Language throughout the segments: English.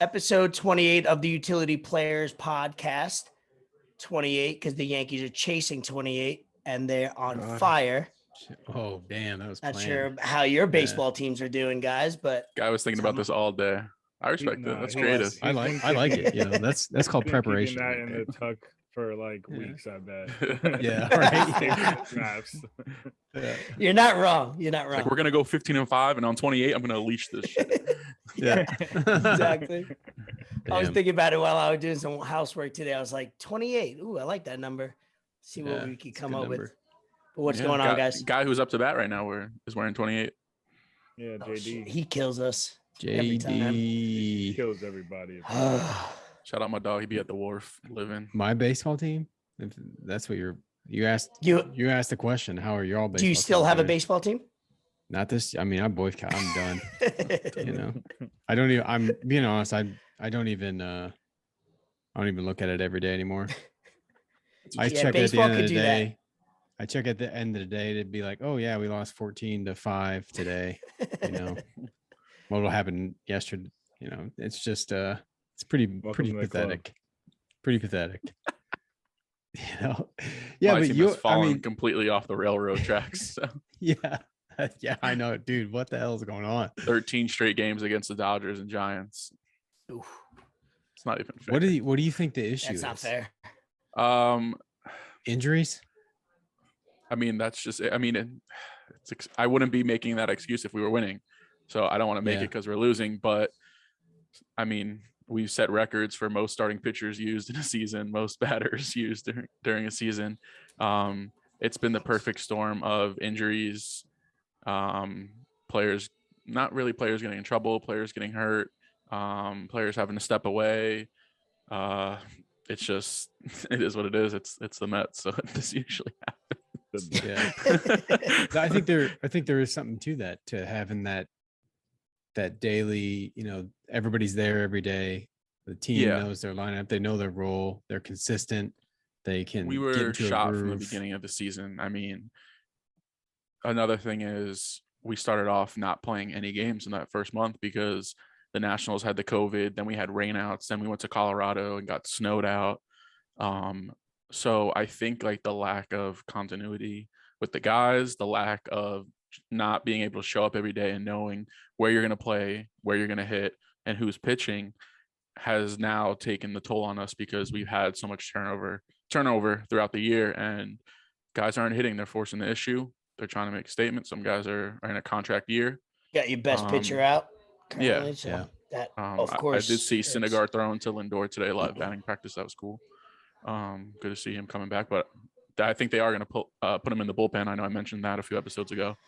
episode 28 of the Utility Players podcast. 28 because the Yankees are chasing 28 and they're on fire. Oh, damn. That was Not planned. sure how your baseball teams are doing, guys, but Guy was thinking about this all day. I respect it. That's creative. I like it. You know, that's called preparation. That in the tuck for like weeks, I bet. Yeah, right. You're not wrong. You're not wrong. Like, we're gonna go 15-5, and on 28, I'm gonna leash this shit. Yeah, exactly. Damn. I was thinking about it while I was doing some housework today. I was like, 28. Ooh, I like that number. See what we could come up with. But what's going on, guys? Guy who's up to bat right now is wearing 28. Yeah, JD. He kills us. JD kills everybody. Shout out my dog. He be at the wharf living. My baseball team. If that's what you asked. You asked the question. How are your all baseball? Do you still have a baseball team? Not this. I mean, I'm done. You know, I don't even. I'm being honest. I don't even look at it every day anymore. I check at the end of the day. I check at the end of the day to be like, oh yeah, we lost 14-5 today. You know, what will happen yesterday? You know, it's just it's pretty pathetic. Pretty pathetic. You know, yeah, My but team has fallen completely off the railroad tracks. So. Yeah, I know, dude. What the hell is going on? 13 straight games against the Dodgers and Giants. Oof. It's not even fair. What do you think the issue is? That's not fair. Injuries. I mean, that's just. I mean, I wouldn't be making that excuse if we were winning. So I don't want to make it because we're losing. But I mean, we've set records for most starting pitchers used in a season, most batters used during a season. It's been the perfect storm of injuries, players getting in trouble, players getting hurt, players having to step away. It's just, it is what it is. It's the Mets, so this usually happens. Yeah, I think there is something to that, to having that daily. You know, everybody's there every day. The team knows their lineup. They know their role. They're consistent. They can. We were shot from the beginning of the season. I mean, another thing is we started off not playing any games in that first month because the Nationals had the COVID. Then we had rainouts. Then we went to Colorado and got snowed out. So I think like the lack of continuity with the guys, the lack of not being able to show up every day and knowing where you're going to play, where you're going to hit, and who's pitching has now taken the toll on us because we've had so much turnover throughout the year, and guys aren't hitting. They're forcing the issue. They're trying to make statements. Some guys are in a contract year. Got your best pitcher out. Yeah. So that, of course. I did see Syndergaard throwing to Lindor today, live batting practice. That was cool. Good to see him coming back, but I think they are going to put him in the bullpen. I know I mentioned that a few episodes ago.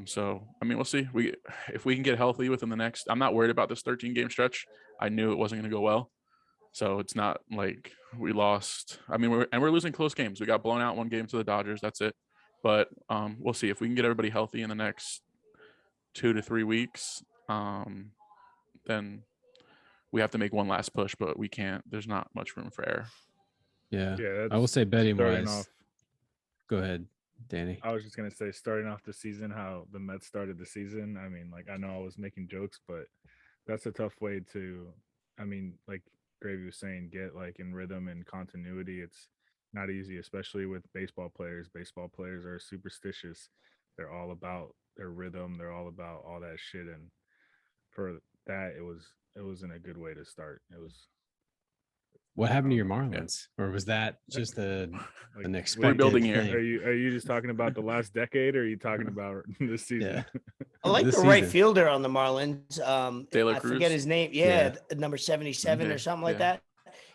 So I mean, we'll see. If we can get healthy within the next. I'm not worried about this 13-game stretch. I knew it wasn't going to go well, so it's not like we lost. I mean, we're losing close games. We got blown out one game to the Dodgers. That's it. But we'll see if we can get everybody healthy in the next 2 to 3 weeks. Then we have to make one last push, but we can't. There's not much room for error. Yeah, I will say betting wise. Go ahead, Danny. I was just gonna say, starting off the season, how the Mets started the season. I mean, like, I know I was making jokes, but that's a tough way to. I mean, like Gravy was saying, get like in rhythm and continuity. It's not easy, especially with baseball players. Baseball players are superstitious. They're all about their rhythm. They're all about all that shit. And for that, it wasn't a good way to start. It was. What happened to your Marlins, or was that just an expected rebuilding year? Are you just talking about the last decade, or are you talking about this season? Yeah. I like the right fielder on the Marlins. I forget his name. Yeah, number 77 or something like that.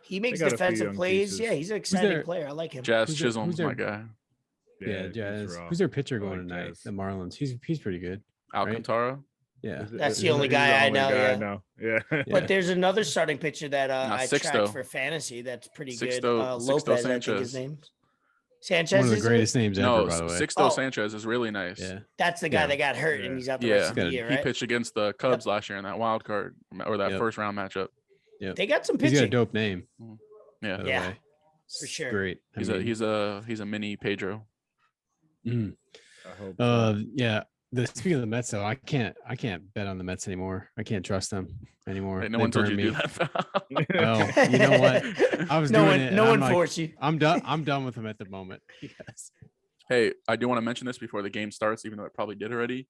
He makes defensive plays. Pieces. Yeah, he's an exciting player. I like him. Jazz Chisholm's my guy. Yeah, Jazz. Who's their pitcher going tonight? The Marlins. He's pretty good. Alcantara. Right? Yeah, that's the only guy I know. Yeah. But there's another starting pitcher that I Sixto. tracked for fantasy. That's pretty good. Sixto Lopez, Sanchez. I think his name. Sanchez. One of the greatest names ever, by the way. Sixto Sanchez is really nice. Yeah. That's the guy that got hurt and he's out the rest of the year, right? He pitched against the Cubs last year in that wild card or that first round matchup. Yeah, they got some pitching. He's got a dope name. Yeah, for sure. Great. He's a mini Pedro. I hope. Yeah. Speaking of the Mets, though, I can't bet on the Mets anymore. I can't trust them anymore. Hey, no They one told you burn to do me. that. Well, you know what? I was no doing one, it. no and one I'm like, forced you. I'm done. I'm done with them at the moment. Yes. Hey, I do want to mention this before the game starts, even though I probably did already.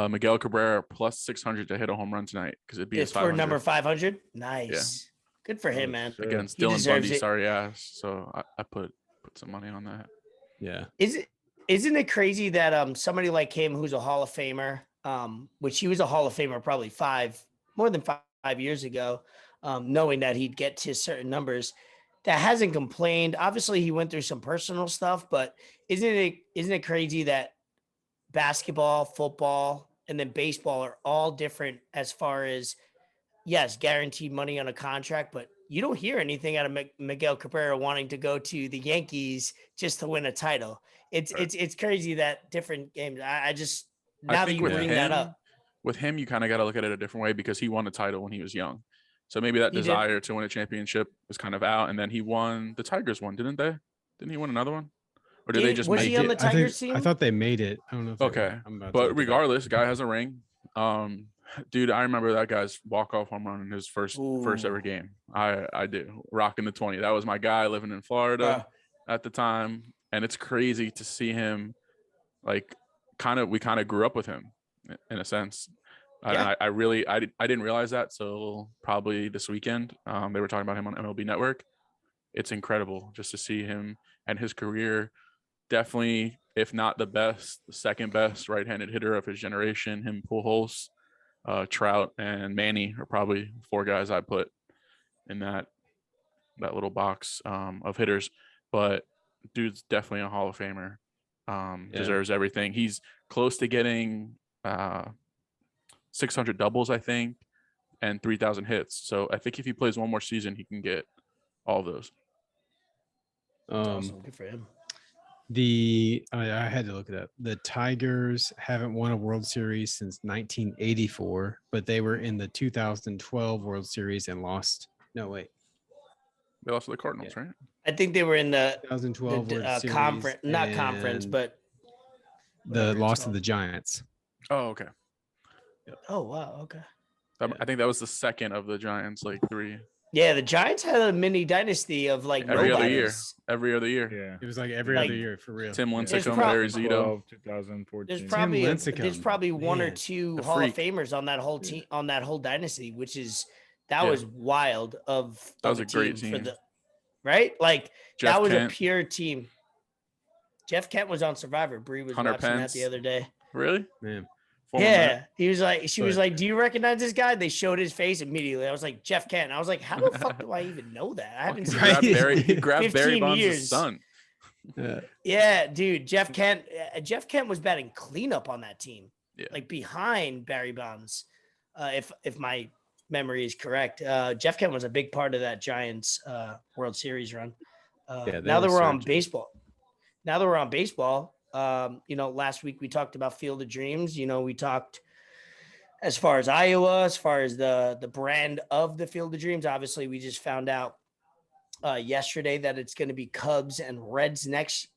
Miguel Cabrera plus 600 to hit a home run tonight because it'd be It's his for 500 number 500. Nice. Good for him, man. Shit. against He Dylan deserves Bundy. it. Sorry ass. So I put some money on that. Yeah. Isn't it crazy that somebody like him who's a Hall of Famer, which he was a Hall of Famer probably more than 5 years ago, knowing that he'd get to certain numbers, that hasn't complained. Obviously, he went through some personal stuff, but isn't it crazy that basketball, football, and then baseball are all different as far as, yes, guaranteed money on a contract, but you don't hear anything out of Miguel Cabrera wanting to go to the Yankees just to win a title. It's crazy that different games. I just, now that you bring that up, with him, you kind of got to look at it a different way because he won a title when he was young. So maybe that He did. desire to win a championship was kind of out. And then he won, the Tigers won, didn't they? Didn't he win another one? Or did they just was make he on it? the Tigers team? I thought they made it. I don't know if they Okay. were. I'm about to But look it up. regardless, guy has a ring. Dude, I remember that guy's walk-off home run in his first ever game. I do. Rocking the 20. That was my guy living in Florida at the time. And it's crazy to see him, like, we kind of grew up with him in a sense. Yeah. I didn't realize that till probably this weekend. They were talking about him on MLB Network. It's incredible just to see him and his career. Definitely, if not the best, the second best right-handed hitter of his generation. Him, Pujols, Trout, and Manny are probably 4 guys I put in that little box of hitters. But dude's definitely a Hall of Famer. Deserves everything. He's close to getting 600 doubles, I think, and 3,000 hits. So I think if he plays one more season, he can get all of those. Awesome. Good for him. I had to look it up. The Tigers haven't won a World Series since 1984, but they were in the 2012 World Series and lost. No, wait. They lost to the Cardinals, right? I think they were in the 2012 World Series, conference, not conference, but the loss to the Giants. Oh, okay. Oh, wow. Okay. I think that was the second of the Giants, like 3. Yeah, the Giants had a mini dynasty of like Every other year. nobodies. Every other year. Yeah. It was like every Like, other year for real. Tim There's Lincecum, prob- Barry Zito. 2014. There's Lincecum, probably one or man, two the Hall freak. of Famers on that whole team, on that whole dynasty, which is Yeah. was wild. That was a great for team. the right. Like Jeff that was Kent. a pure team. Jeff Kent was on Survivor. Bree was Hunter watching that Pence. the other day. Really? Man. Former Yeah, Met? he was like, she was But- like, "Do you recognize this guy?" They showed his face immediately. I was like, Jeff Kent. I was like, how the fuck do I even know that? I haven't He seen Right. grabbed Barry, he grabbed 15 Barry Bonds' years. son. Yeah, dude, Jeff Kent. Jeff Kent was batting cleanup on that team, Yeah. like behind Barry Bonds, if my memory is correct. Jeff Kent was a big part of that Giants World Series run. They Now that were we're on surging. baseball, last week we talked about Field of Dreams. We talked as far as Iowa, as far as the brand of the Field of Dreams. Obviously, we just found out yesterday that it's going to be Cubs and Reds next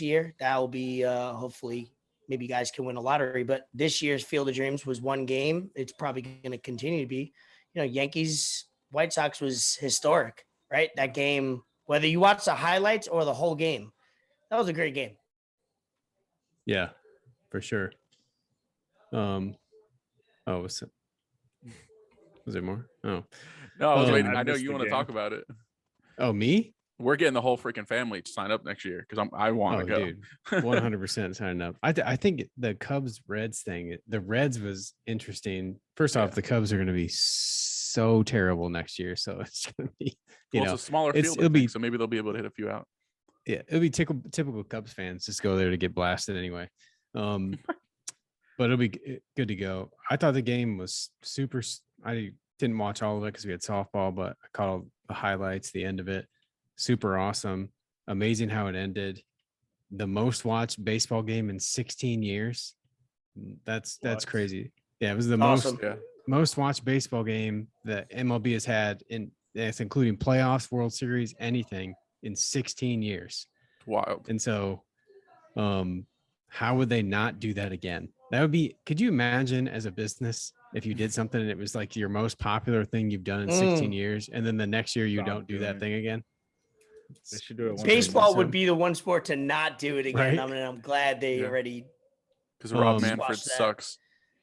year. That will be hopefully, maybe you guys can win a lottery. But this year's Field of Dreams was one game. It's probably going to continue to be. Yankees White Sox was historic, right? That game, whether you watch the highlights or the whole game, that was a great game. Yeah, for sure. Was there more? Oh, No, I was Um, waiting. I I know missed you the want to game. talk about it. oh, me? We're getting the whole freaking family to sign up next year because I want to go. Dude, 100% signing up. I think the Cubs Reds thing, the Reds was interesting. First off, the Cubs are going to be so terrible next year, so it's going to be, It's a smaller field, it'll be- so maybe they'll be able to hit a few out. yeah, it'll be typical Cubs fans just go there to get blasted anyway. But it'll be good to go. I thought the game was super. I didn't watch all of it because we had softball, but I caught all the highlights, the end of it. Super awesome. Amazing how it ended. The most watched baseball game in 16 years. That's What? crazy. Yeah, it was the Awesome. most watched baseball game that MLB has had, that's including playoffs, World Series, anything in 16 years. It's wild. And so, how would they not do that again? That would be, could you imagine as a business if you did something and it was like your most popular thing you've done in 16 years, and then the next year you Stop don't do that doing thing again? They should do it once a Baseball would season. be the one sport to not do it again. Right? I mean, I'm glad they Yeah. already. Because Rob Squash Manfred that. sucks.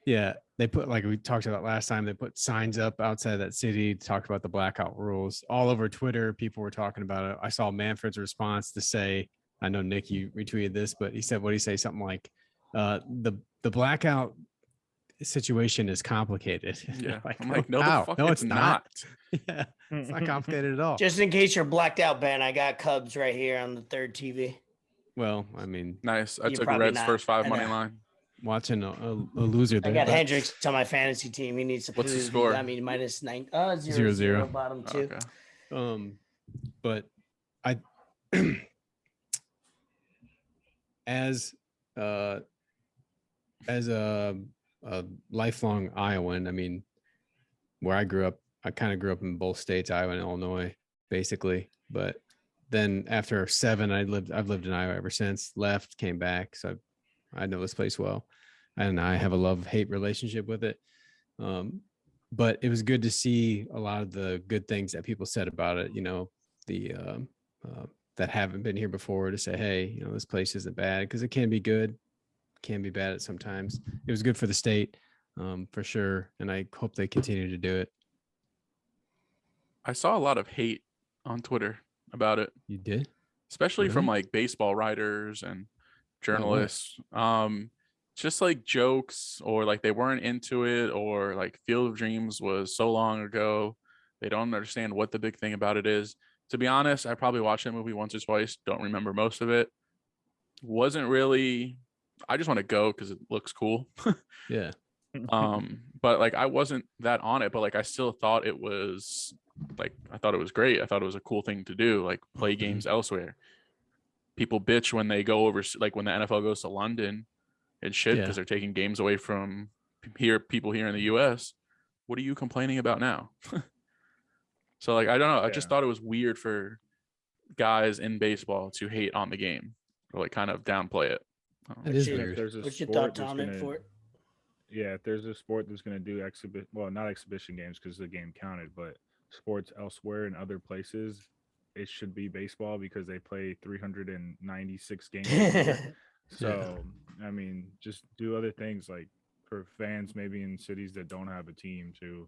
Yeah, they put, like we talked about last time, they put signs up outside that city, talked about the blackout rules all over Twitter. People were talking about it. I saw Manfred's response to say, I know Nick, you retweeted this, but he said, what did he say? Something like, the blackout situation is complicated. Yeah. Like, I'm like, oh, no, how? the fuck No, it's not. Yeah, it's not complicated at all. Just in case you're blacked out, Ben, I got Cubs right here on the third TV. Well, I mean, Nice. I You're took probably Red's not. first 5 I money know. line. watching a loser there. I got but Hendricks on my fantasy team. He needs to What's the prove. score? I mean, -9. 0-0. Bottom two. Okay. But I, as a lifelong Iowan, I mean, where I grew up, I kind of grew up in both states, Iowa and Illinois, basically. But then after 7, I've lived in Iowa ever since. Left, came back, so I know this place well, and I have a love-hate relationship with it. But it was good to see a lot of the good things that people said about it. You know, the that haven't been here before, to say, hey, you know, this place isn't bad, because it can be good, can be bad at sometimes. It was good for the state, for sure, and I hope they continue to do it. I saw a lot of hate on Twitter about it, You did? especially from Really? like baseball writers and what? journalists. Just like jokes, or like they weren't into it, or like Field of Dreams was so long ago, they don't understand what the big thing about it is. To be honest, I probably watched that movie once or twice, don't remember most of it. Wasn't really, I just want to go because it looks cool. Yeah. But like I wasn't that on it, but like I still thought it was like, I thought it was great. I thought it was a cool thing to do, like play games elsewhere. People bitch when they go over, like when the NFL goes to London and shit, because they're taking games away from people here in the US. What are you complaining about now? So like I don't know, I just thought it was weird for guys in baseball to hate on the game or like kind of downplay it. It is If weird. there's a What's your sport thoughts that's on it gonna- for it? Yeah, if there's a sport that's going to do not exhibition games because the game counted, but sports elsewhere in other places, it should be baseball because they play 396 games a year. So, I mean, just do other things like for fans maybe in cities that don't have a team to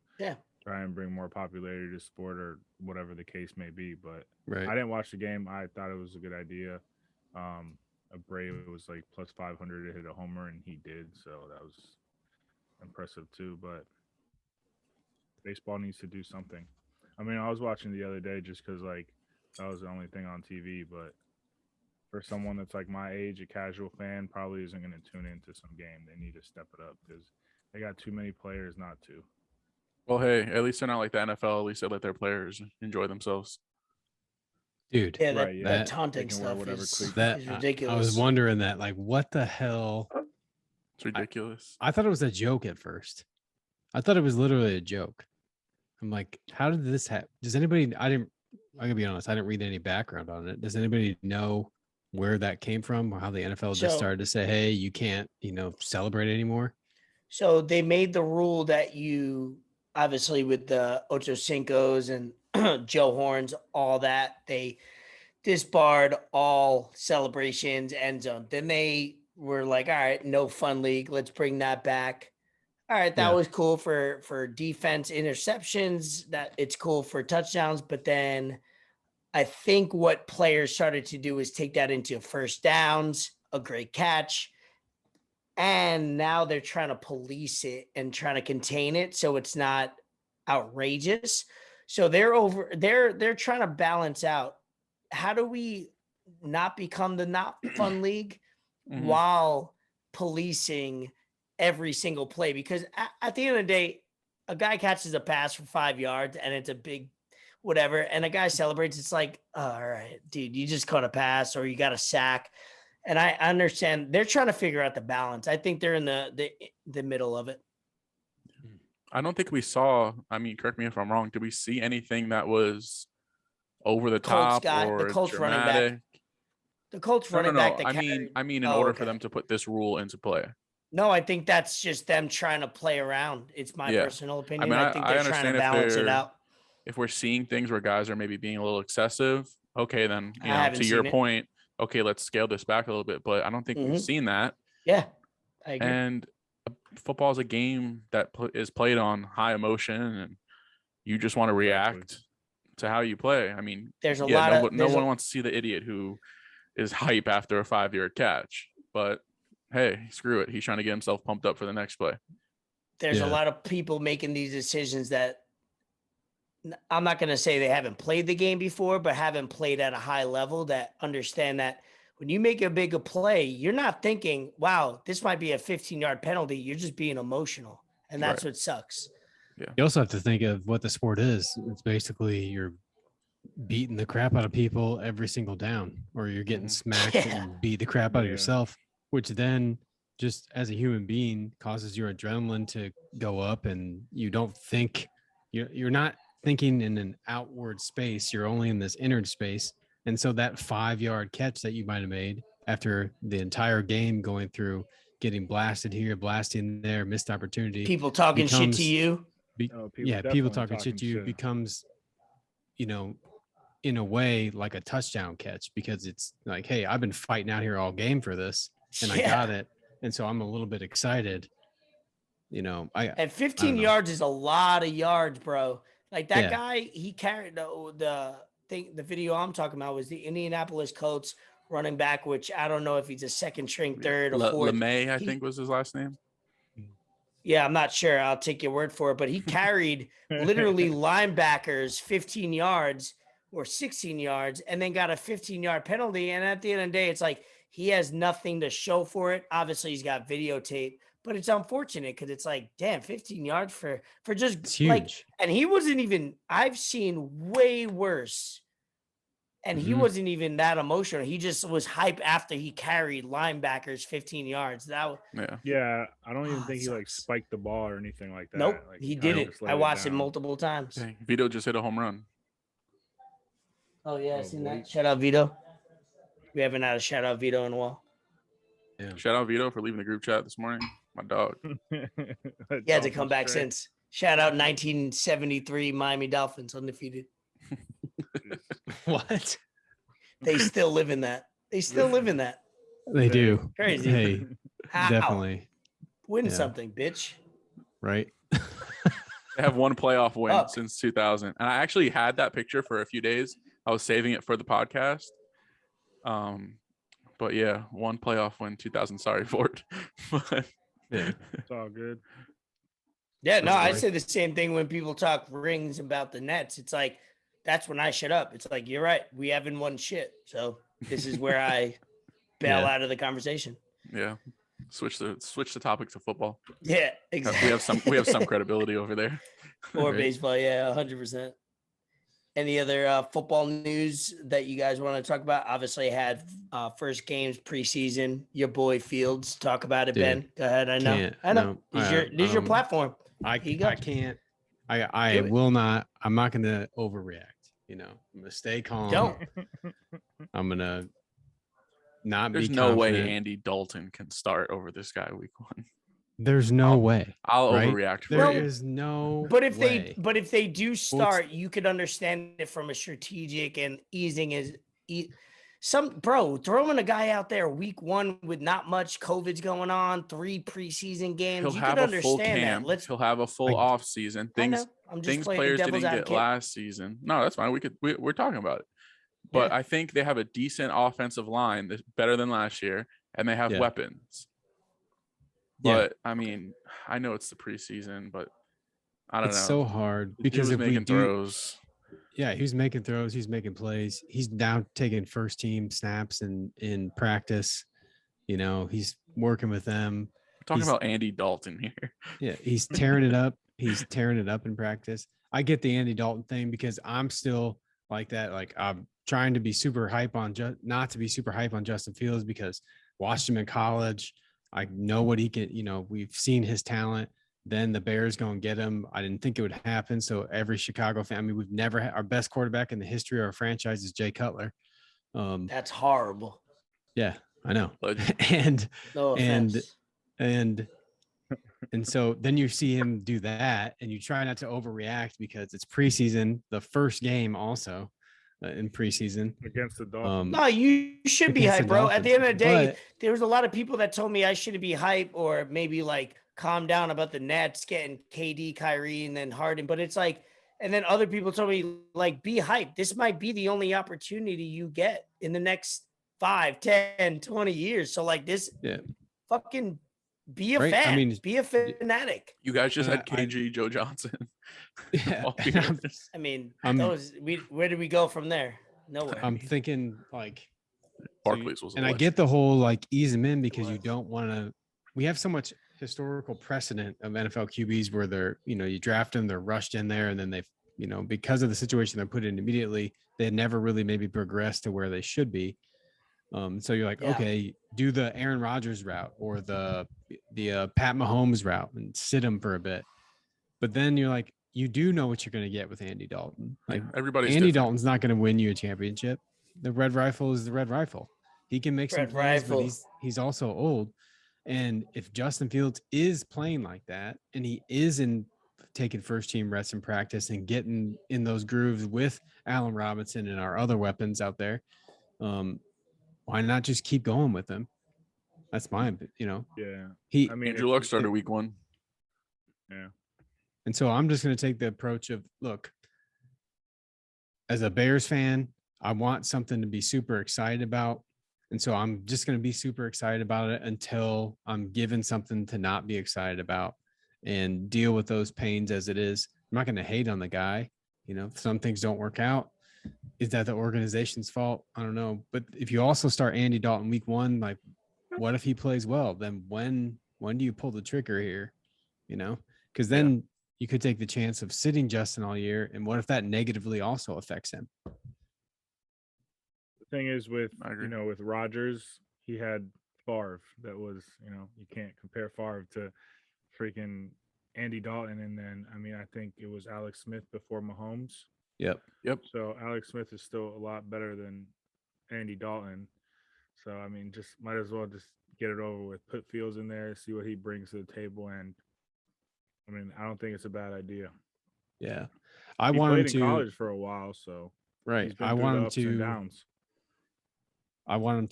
try and bring more popularity to sport or whatever the case may be. But Right. I didn't watch the game. I thought it was a good idea. Abreu was like plus 500 to hit a homer, and he did. So that was impressive too. But baseball needs to do something. I mean, I was watching the other day just because like that was the only thing on TV. But for someone that's like my age, a casual fan probably isn't going to tune into some game. They need to step it up because they got too many players not to. Well, hey, at least they're not like the NFL. At least they let their players enjoy themselves. Dude, Yeah, Right, yeah. that taunting They can wear stuff whatever is cleats. ridiculous. I was wondering that, like, what the hell? It's ridiculous. I thought it was a joke at first. I thought it was literally a joke. I'm like, how did this happen? Does anybody, I'm gonna be honest, I didn't read any background on it. Does anybody know where that came from, or how the NFL just started to say, hey, you can't, celebrate anymore? So they made the rule that you, obviously with the Ocho Cincos and Joe Horns, all that, they disbarred all celebrations, end zone. Then they were like, all right, no fun league. Let's bring that back. All right, that was cool for defense interceptions. That it's cool for touchdowns. But then I think what players started to do is take that into first downs, a great catch. And now they're trying to police it and trying to contain it so it's not outrageous. So they're trying to balance out, how do we not become the not fun league while policing every single play? Because at the end of the day, a guy catches a pass for 5 yards and it's a big whatever, and a guy celebrates, it's like, oh, all right, dude, you just caught a pass or you got a sack. And I understand they're trying to figure out the balance. I think they're in the middle of it. I don't think we saw, I mean, correct me if I'm wrong, did we see anything that was over the top or Colts running dramatic? back. The Colts No, running back that I mean, in Oh, order okay. for them to put this rule into play. No, I think that's just them trying to play around. It's my Yeah. personal I opinion. mean, I think they're I trying to understand balance it out. if we're seeing things where guys are maybe being a little excessive, okay, then, I haven't to your seen it. point, okay, let's scale this back a little bit. But I don't think we've seen that. Yeah, I agree. And football is a game that is played on high emotion, and you just want to react to how you play. I mean, there's a lot of no one wants to see the idiot who is hype after a 5-yard catch. But hey, screw it. He's trying to get himself pumped up for the next play. There's a lot of people making these decisions that I'm not going to say they haven't played the game before, but haven't played at a high level, that understand that when you make a bigger play, you're not thinking, wow, this might be a 15-yard penalty. You're just being emotional. And that's what sucks. Yeah. You also have to think of what the sport is. It's basically you're beating the crap out of people every single down, or you're getting smacked and beat the crap out of yourself, which then just as a human being causes your adrenaline to go up, and you don't think you're not thinking in an outward space. You're only in this inward space. And so that 5-yard catch that you might have made after the entire game going through, getting blasted here, blasting there, missed opportunity. People talking shit to you. People talking shit to you becomes, in a way like a touchdown catch, because it's like, hey, I've been fighting out here all game for this, and I got it. And so I'm a little bit excited. And 15 yards is a lot of yards, bro. Like that guy, he carried the video I'm talking about was the Indianapolis Colts running back, which I don't know if he's a second string, third or fourth. LeMay, I think was his last name. Yeah, I'm not sure. I'll take your word for it. But he carried literally linebackers 15 yards or 16 yards and then got a 15-yard penalty. And at the end of the day, it's like he has nothing to show for it. Obviously, he's got videotape. But it's unfortunate because it's like, damn, 15 yards for just it's huge. Like, and he wasn't even, I've seen way worse. And he wasn't even that emotional. He just was hype after he carried linebackers 15 yards. I don't even think he like spiked the ball or anything like that. Nope, like, he didn't. I watched it multiple times. Dang, Vito just hit a home run. Oh yeah, seen that. Shout out Vito. We haven't had a shout out Vito in a while. Yeah. Shout out Vito for leaving the group chat this morning. My dog. He had to come back since. Shout out 1973 Miami Dolphins undefeated. What? They still live in that. They do. Crazy. Hey, How? definitely. Win something, bitch. Right. They have one playoff win since 2000. And I actually had that picture for a few days. I was saving it for the podcast. But yeah, one playoff win, 2000. Sorry for it. But yeah, it's all good. Yeah, no, I say the same thing when people talk rings about the Nets. It's like, that's when I shut up. It's like, you're right. We haven't won shit. So this is where I bail out of the conversation. Yeah. Switch the topic to football. Yeah, exactly. We have some credibility over there. Or baseball. Yeah, 100%. Any other football news that you guys want to talk about? Obviously, had first games preseason. Your boy Fields, talk about it, Ben. Go ahead. I know. This is your platform. I can't. I will not. I'm not going to overreact. I'm going to stay calm. Don't. I'm going to not There's be no confident. way Andy Dalton can start over this guy week 1. There's no way. I'll overreact. There is no way. If they do start, you could understand it from a strategic and easing throwing a guy out there week 1 with not much COVID's going on, 3 preseason games. He'll have a full camp. He'll have a full off season. Things players didn't get last season. No, that's fine. We're talking about it. But I think they have a decent offensive line that's better than last year, and they have weapons. But I mean, I know it's the preseason, but I don't know. It's so hard because if making throws. Yeah, he's making throws. He's making plays. He's now taking first team snaps in practice. He's working with them. We're talking about Andy Dalton here. Yeah, he's tearing it up. He's tearing it up in practice. I get the Andy Dalton thing because I'm still like that. Like I'm trying to be super hype on not to be super hype on Justin Fields because watched him in college. I know what he can. We've seen his talent. Then the Bears go and get him. I didn't think it would happen. So every Chicago fan, I mean, we've never had our best quarterback in the history of our franchise is Jay Cutler. That's horrible. Yeah, I know. Legend. No offense. and so then you see him do that, and you try not to overreact because it's preseason, the first game also in preseason against the Dolphins. No, you should be against the hype, bro. At the Dolphins. end of the day, But there was a lot of people that told me I shouldn't be hype or maybe like calm down about the Nets getting KD, Kyrie, and then Harden. But it's like, and then other people told me like, be hype. This might be the only opportunity you get in the next 5, 10, 20 years. So like this, yeah, fucking be a right. fan. I mean, be a fanatic. You guys just And had KG, Joe Johnson. yeah, All and I'm- years. I mean, I'm- where did we go from there? Nowhere. I'm thinking like Barclays was a and I legend. get the whole like ease them in because you don't want to. We have so much historical precedent of NFL QBs where they're, you draft them, they're rushed in there, and then they've, because of the situation they're put in immediately, they never really maybe progressed to where they should be. So you're like, Yeah. okay, do the Aaron Rodgers route or the Pat Mahomes route and sit him for a bit. But then you're like, you do know what you're going to get with Andy Dalton. Like Everybody's Andy different. Dalton's not going to win you a championship. The red rifle is the red rifle. He can make some Red plays, rifle. but he's also old. And if Justin Fields is playing like that, and he is taking first team reps in practice and getting in those grooves with Allen Robinson and our other weapons out there, why not just keep going with him? That's mine. Yeah. He. I mean, Andrew Luck started week 1. Yeah. And so I'm just going to take the approach of, look, as a Bears fan, I want something to be super excited about. And so I'm just going to be super excited about it until I'm given something to not be excited about and deal with those pains as it is. I'm not going to hate on the guy. If some things don't work out. Is that the organization's fault? I don't know. But if you also start Andy Dalton week 1, like what if he plays well? Then when do you pull the trigger here? Because then you could take the chance of sitting Justin all year. And what if that negatively also affects him? The thing is with I agree. with Rodgers, he had Favre. That was you can't compare Favre to freaking Andy Dalton. And then I think it was Alex Smith before Mahomes. Yep. So Alex Smith is still a lot better than Andy Dalton. So just might as well just get it over with. Put Fields in there, see what he brings to the table, and I don't think it's a bad idea. Yeah. I He want played him in to college for a while, so right. he's been I through want the him ups and to downs. I want him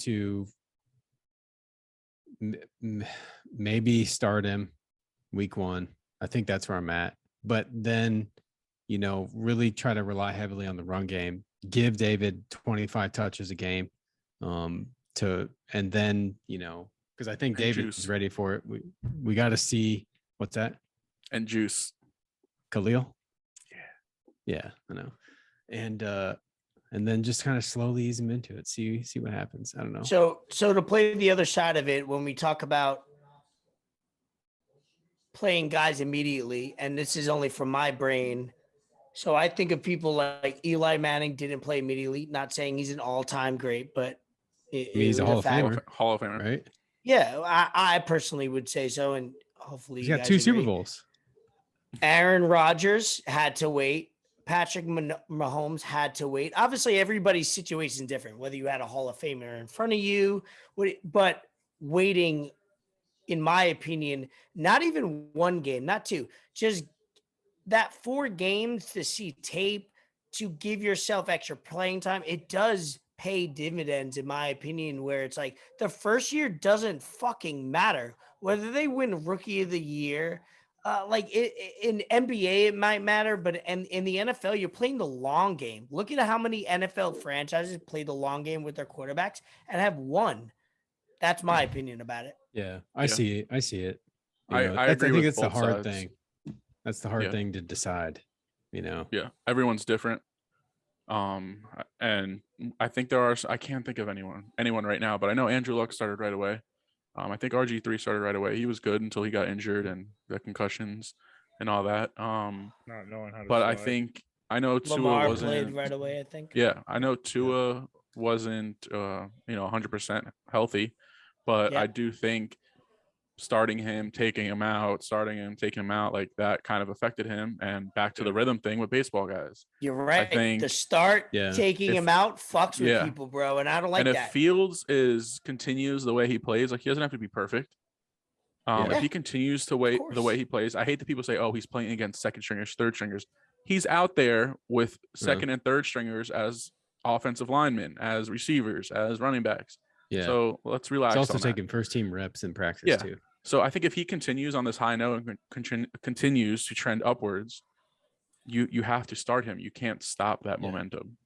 to maybe start him week 1. I think that's where I'm at. But then, really try to rely heavily on the run game. Give David 25 touches a game. And then, because I think David is ready for it. We got to see what's that? And Juice. Khalil? Yeah, I know. And then just kind of slowly ease him into it. See what happens. I don't know. So to play the other side of it, when we talk about playing guys immediately, and this is only from my brain. So I think of people like Eli Manning didn't play immediately. Not saying he's an all-time great, but he's a Hall of Famer. Hall of Famer, right? Yeah, I personally would say so, and hopefully he's got 2 Super Bowls. Aaron Rodgers had to wait. Patrick Mahomes had to wait. Obviously, everybody's situation is different, whether you had a Hall of Famer in front of you, but waiting, in my opinion, not even 1 game, not 2, just that 4 games to see tape, to give yourself extra playing time, it does pay dividends, in my opinion, where it's like the first year doesn't fucking matter. Whether they win Rookie of the Year, in NBA, it might matter, but in the NFL, you're playing the long game. Look at how many NFL franchises play the long game with their quarterbacks and have won. That's my opinion about it. Yeah, I see it. I agree think with it's the both hard sides. thing. That's the hard thing to decide. Yeah, everyone's different. And I think I can't think of anyone right now, but I know Andrew Luck started right away. I think RG3 started right away. He was good until he got injured and the concussions and all that. Not knowing how to but slide. I know Tua Lamar wasn't played right away, I think. Yeah, I know Tua wasn't 100% healthy, but I do think starting him, taking him out, starting him, taking him out, like that kind of affected him. And back to the rhythm thing with baseball guys. You're right. I think the start taking him out fucks with people, bro, and I don't like and that. And if Fields continues the way he plays, like he doesn't have to be perfect. If he continues to the way he plays, I hate that people say, "Oh, he's playing against second stringers, third stringers." He's out there with second and third stringers as offensive linemen, as receivers, as running backs. Yeah. So let's relax. He's also taking first team reps in practice too. So I think if he continues on this high note and continues to trend upwards, you have to start him. You can't stop that momentum.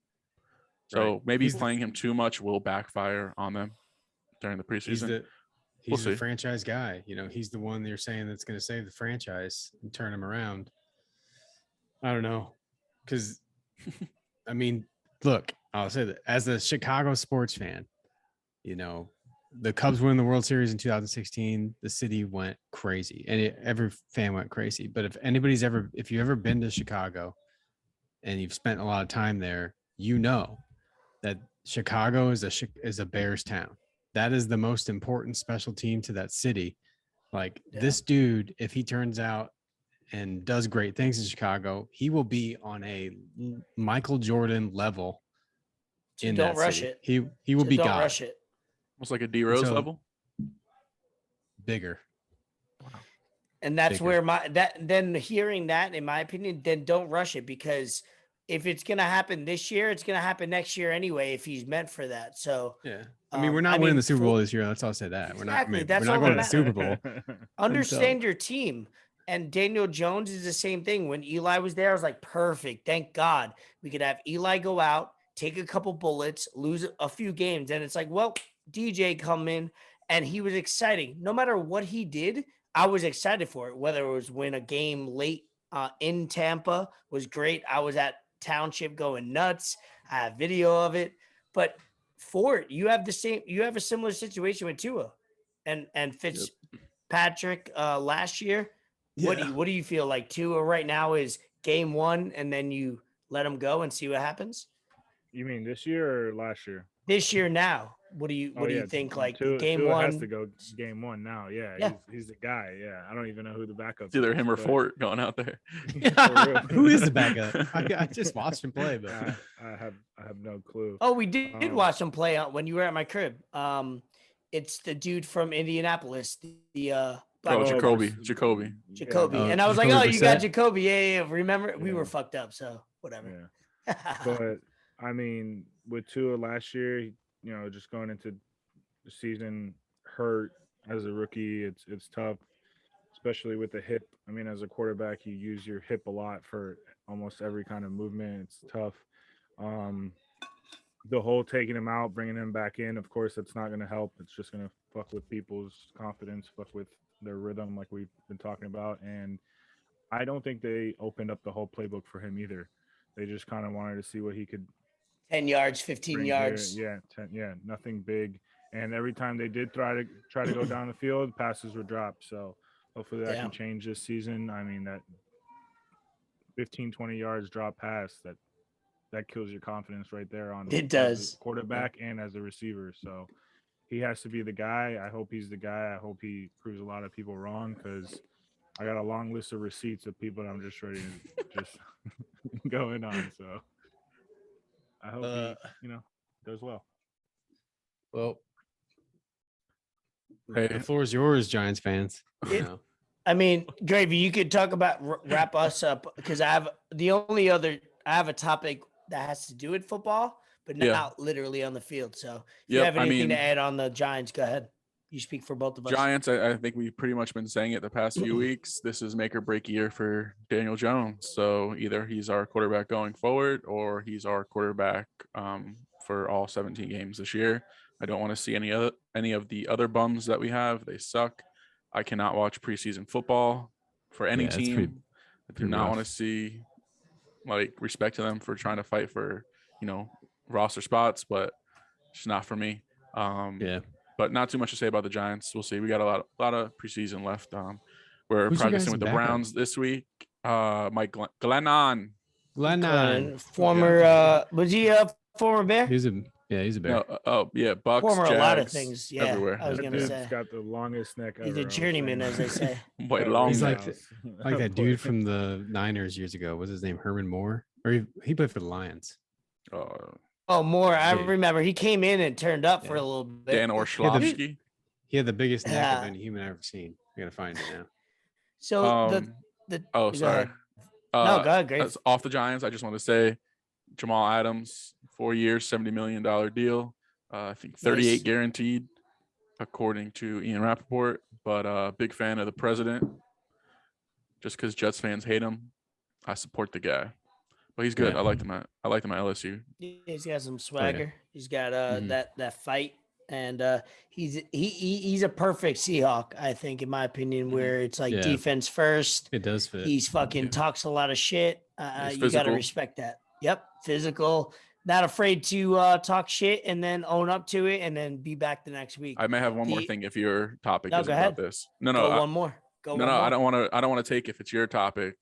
So maybe playing him too much will backfire on them during the preseason. He's the franchise guy. You know, he's the one you're saying that's going to save the franchise and turn him around. I don't know. Because, I mean, look, I'll say that as a Chicago sports fan, you know, the Cubs won the World Series in 2016. The city went crazy, and every fan went crazy. But if you've ever been to Chicago and you've spent a lot of time there, you know that Chicago is a Bears town. That is the most important special team to that city. Like this dude, if he turns out and does great things in Chicago, he will be on a Michael Jordan level. Don't rush it. He will be God. Don't rush it. Almost like a D Rose level. Bigger. And that's where then hearing that, in my opinion, then don't rush it, because if it's going to happen this year, it's going to happen next year anyway, if he's meant for that. So, I mean, we're not winning the Super Bowl this year. Let's all say that. Exactly. We're not going to the Super Bowl. Understand your team. And Daniel Jones is the same thing. When Eli was there, I was like, perfect. Thank God we could have Eli go out, take a couple bullets, lose a few games. And it's like, well, DJ come in, and he was exciting. No matter what he did, I was excited for it. Whether it was win a game late in Tampa was great. I was at Township going nuts. I have video of it. But Fort, you have a similar situation with Tua and Fitzpatrick last year. Yeah. What do you feel like Tua right now is game one, and then you let him go and see what happens? You mean this year or last year? This year now. What do you think? Like game Tua one has to go game one now. Yeah. He's the guy. Yeah. I don't even know who the backup is. Either him or Fort going out there. Who is the backup? I just watched him play, but I have no clue. Oh, we did watch him play when you were at my crib. It's the dude from Indianapolis, the Jacoby. Yeah. And I was like, oh, you got Jacoby. Yeah. Remember, we were fucked up, so whatever. Yeah. But I mean, with Tua last year, you know, just going into the season hurt as a rookie, it's tough, especially with the hip. I mean, as a quarterback, you use your hip a lot for almost every kind of movement. It's tough. The whole taking him out, bringing him back in, of course, that's not going to help. It's just going to fuck with people's confidence, fuck with their rhythm, like we've been talking about. And I don't think they opened up the whole playbook for him either. They just kind of wanted to see what he could. 10 yards, 15 yards. Here. Yeah, 10, yeah, nothing big. And every time they did try to go down the field, passes were dropped. So hopefully that can change this season. I mean, that 15, 20 yards drop pass, that kills your confidence right there on it does. As a quarterback and as a receiver. So he has to be the guy. I hope he's the guy. I hope he proves a lot of people wrong, because I got a long list of receipts of people that I'm just ready to just going on. So I hope he, does well. Well, the floor is yours, Giants fans. I mean, Gravy, you could talk about wrap us up, because I have a topic that has to do with football, but not literally on the field. So if you have anything to add on the Giants, go ahead. You speak for both of us. Giants, I think we've pretty much been saying it the past few weeks. This is make or break year for Daniel Jones. So either he's our quarterback going forward, or he's our quarterback for all 17 games this year. I don't want to see any of the other bums that we have. They suck. I cannot watch preseason football for any team. I do not want to see respect to them for trying to fight for, roster spots, but it's not for me. But not too much to say about the Giants. We'll see. We got a lot of preseason left. We're practicing with the Browns this week. Mike Glennon. Former was he a former Bear? He's a Yeah, he's a bear. No, oh yeah, Bucks, Former Jags, a lot of things. Yeah, everywhere. I was That gonna dude's say got the longest neck ever. he's a I was journeyman, saying as they say. Boy, at long He's like Rittenhouse. that dude from the Niners years ago. What's his name? Herman Moore? Or he played for the Lions. Oh, Moore. I Yeah. remember he came in and turned up for Yeah. a little bit. Dan Orlovsky. He had the biggest neck of Yeah. any human I've ever seen. I gotta find it now. So Oh, go sorry. ahead. No, go ahead, great. As off the Giants, I just want to say Jamal Adams, 4 years, $70 million deal. I think 38 Nice. guaranteed, according to Ian Rappaport. But big fan of the president. Just because Jets fans hate him, I support the guy. But he's good. Yeah. I liked him at LSU. He's got some swagger. He's got Mhm. that fight, and he's a perfect Seahawk, I think, in my opinion, where it's like Yeah. defense first. It does fit. He's fucking Yeah. talks a lot of shit. He's You got to physical. respect that. Yep, physical. Not afraid to talk shit and then own up to it and then be back the next week. I may have one more thing if your topic No, is go about ahead. this. No, Go I, one more. Go no, one no. more. I don't want to take if it's your topic.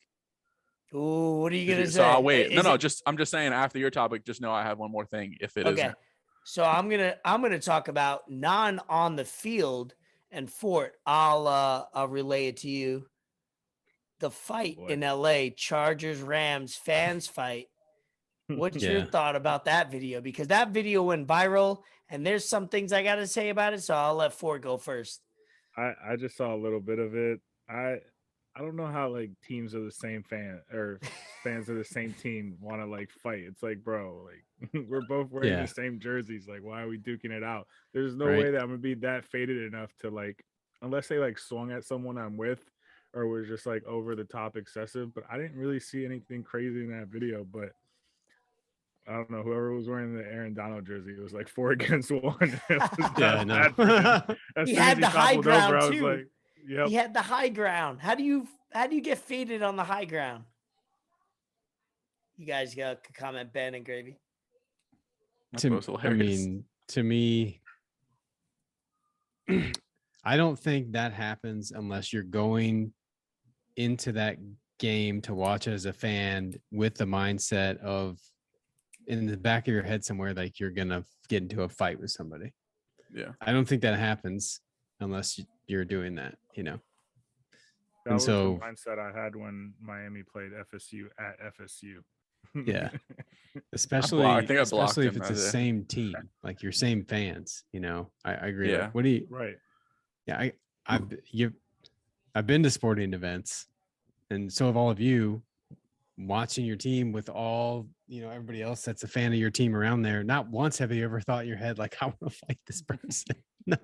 Ooh, what are you gonna say? So I'll wait. Is it- I'm just saying after your topic, just know I have one more thing if it okay. isn't. So I'm gonna talk about non on the field, and Fort, I'll relay it to you. The fight Boy. in LA, Chargers Rams fans fight. What's your Yeah. thought about that video? Because that video went viral, and there's some things I gotta say about it. So I'll let Fort go first. I just saw a little bit of it. I don't know how like teams of the same fan or fans of the same team want to like fight. It's like, bro, like we're both wearing Yeah. the same jerseys. Like, why are we duking it out? There's no Right. way that I'm gonna be that faded enough to like, unless they like swung at someone I'm with or was just like over the top excessive. But I didn't really see anything crazy in that video. But I don't know, whoever was wearing the Aaron Donald jersey, it was like 4 against 1. It was Yeah, not no. bad for him. As He soon as had the high toppled ground, I was too. like, yep. He had the high ground. How do you get faded on the high ground? You guys got comment, Ben and Gravy. That To, was I hilarious. mean, to me, I don't think that happens unless you're going into that game to watch it as a fan with the mindset of in the back of your head somewhere like you're gonna get into a fight with somebody. Yeah. I don't think that happens unless you're doing that, you know. That And was so- the mindset I had when Miami played FSU at FSU. Yeah. Especially, I think I blocked especially if him it's that the day. same team, like your same fans, you know. I agree. Yeah. Like, what do you? Right. Yeah, I've been to sporting events, and so have all of you. Watching your team with all, you know, everybody else that's a fan of your team around there. Not once have you ever thought in your head like, I want to fight this person. No,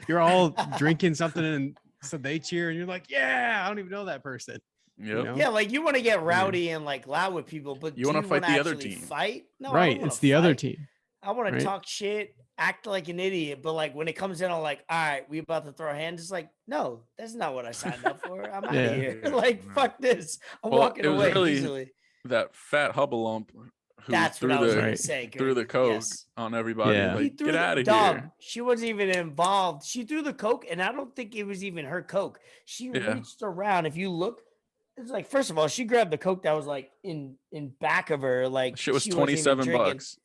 you're all drinking something and so they cheer and you're like, yeah, I don't even know that person. Yep. You know? Yeah, like you want to get rowdy and like loud with people, but You want wanna to fight the other actually team. Fight? No, I Right. don't wanna It's the other fight. team. I want right? to talk shit, act like an idiot, but like when it comes in, I'm like, all right, we about to throw hands. It's like, no, that's not what I signed up for. I'm out Yeah. of here. Yeah, like, no. fuck this. I'm Well, walking it was away really easily. That fat hubbalump who That's what threw I was the gonna Right. say. threw the Gravy. coke Yes. on everybody. Yeah. He Like, threw get the out of dog. here. She wasn't even involved. She threw the coke, and I don't think it was even her coke. She Yeah. reached around. If you look, it's like first of all, she grabbed the coke that was like in back of her. Like Shit was she wasn't even drinking. $27.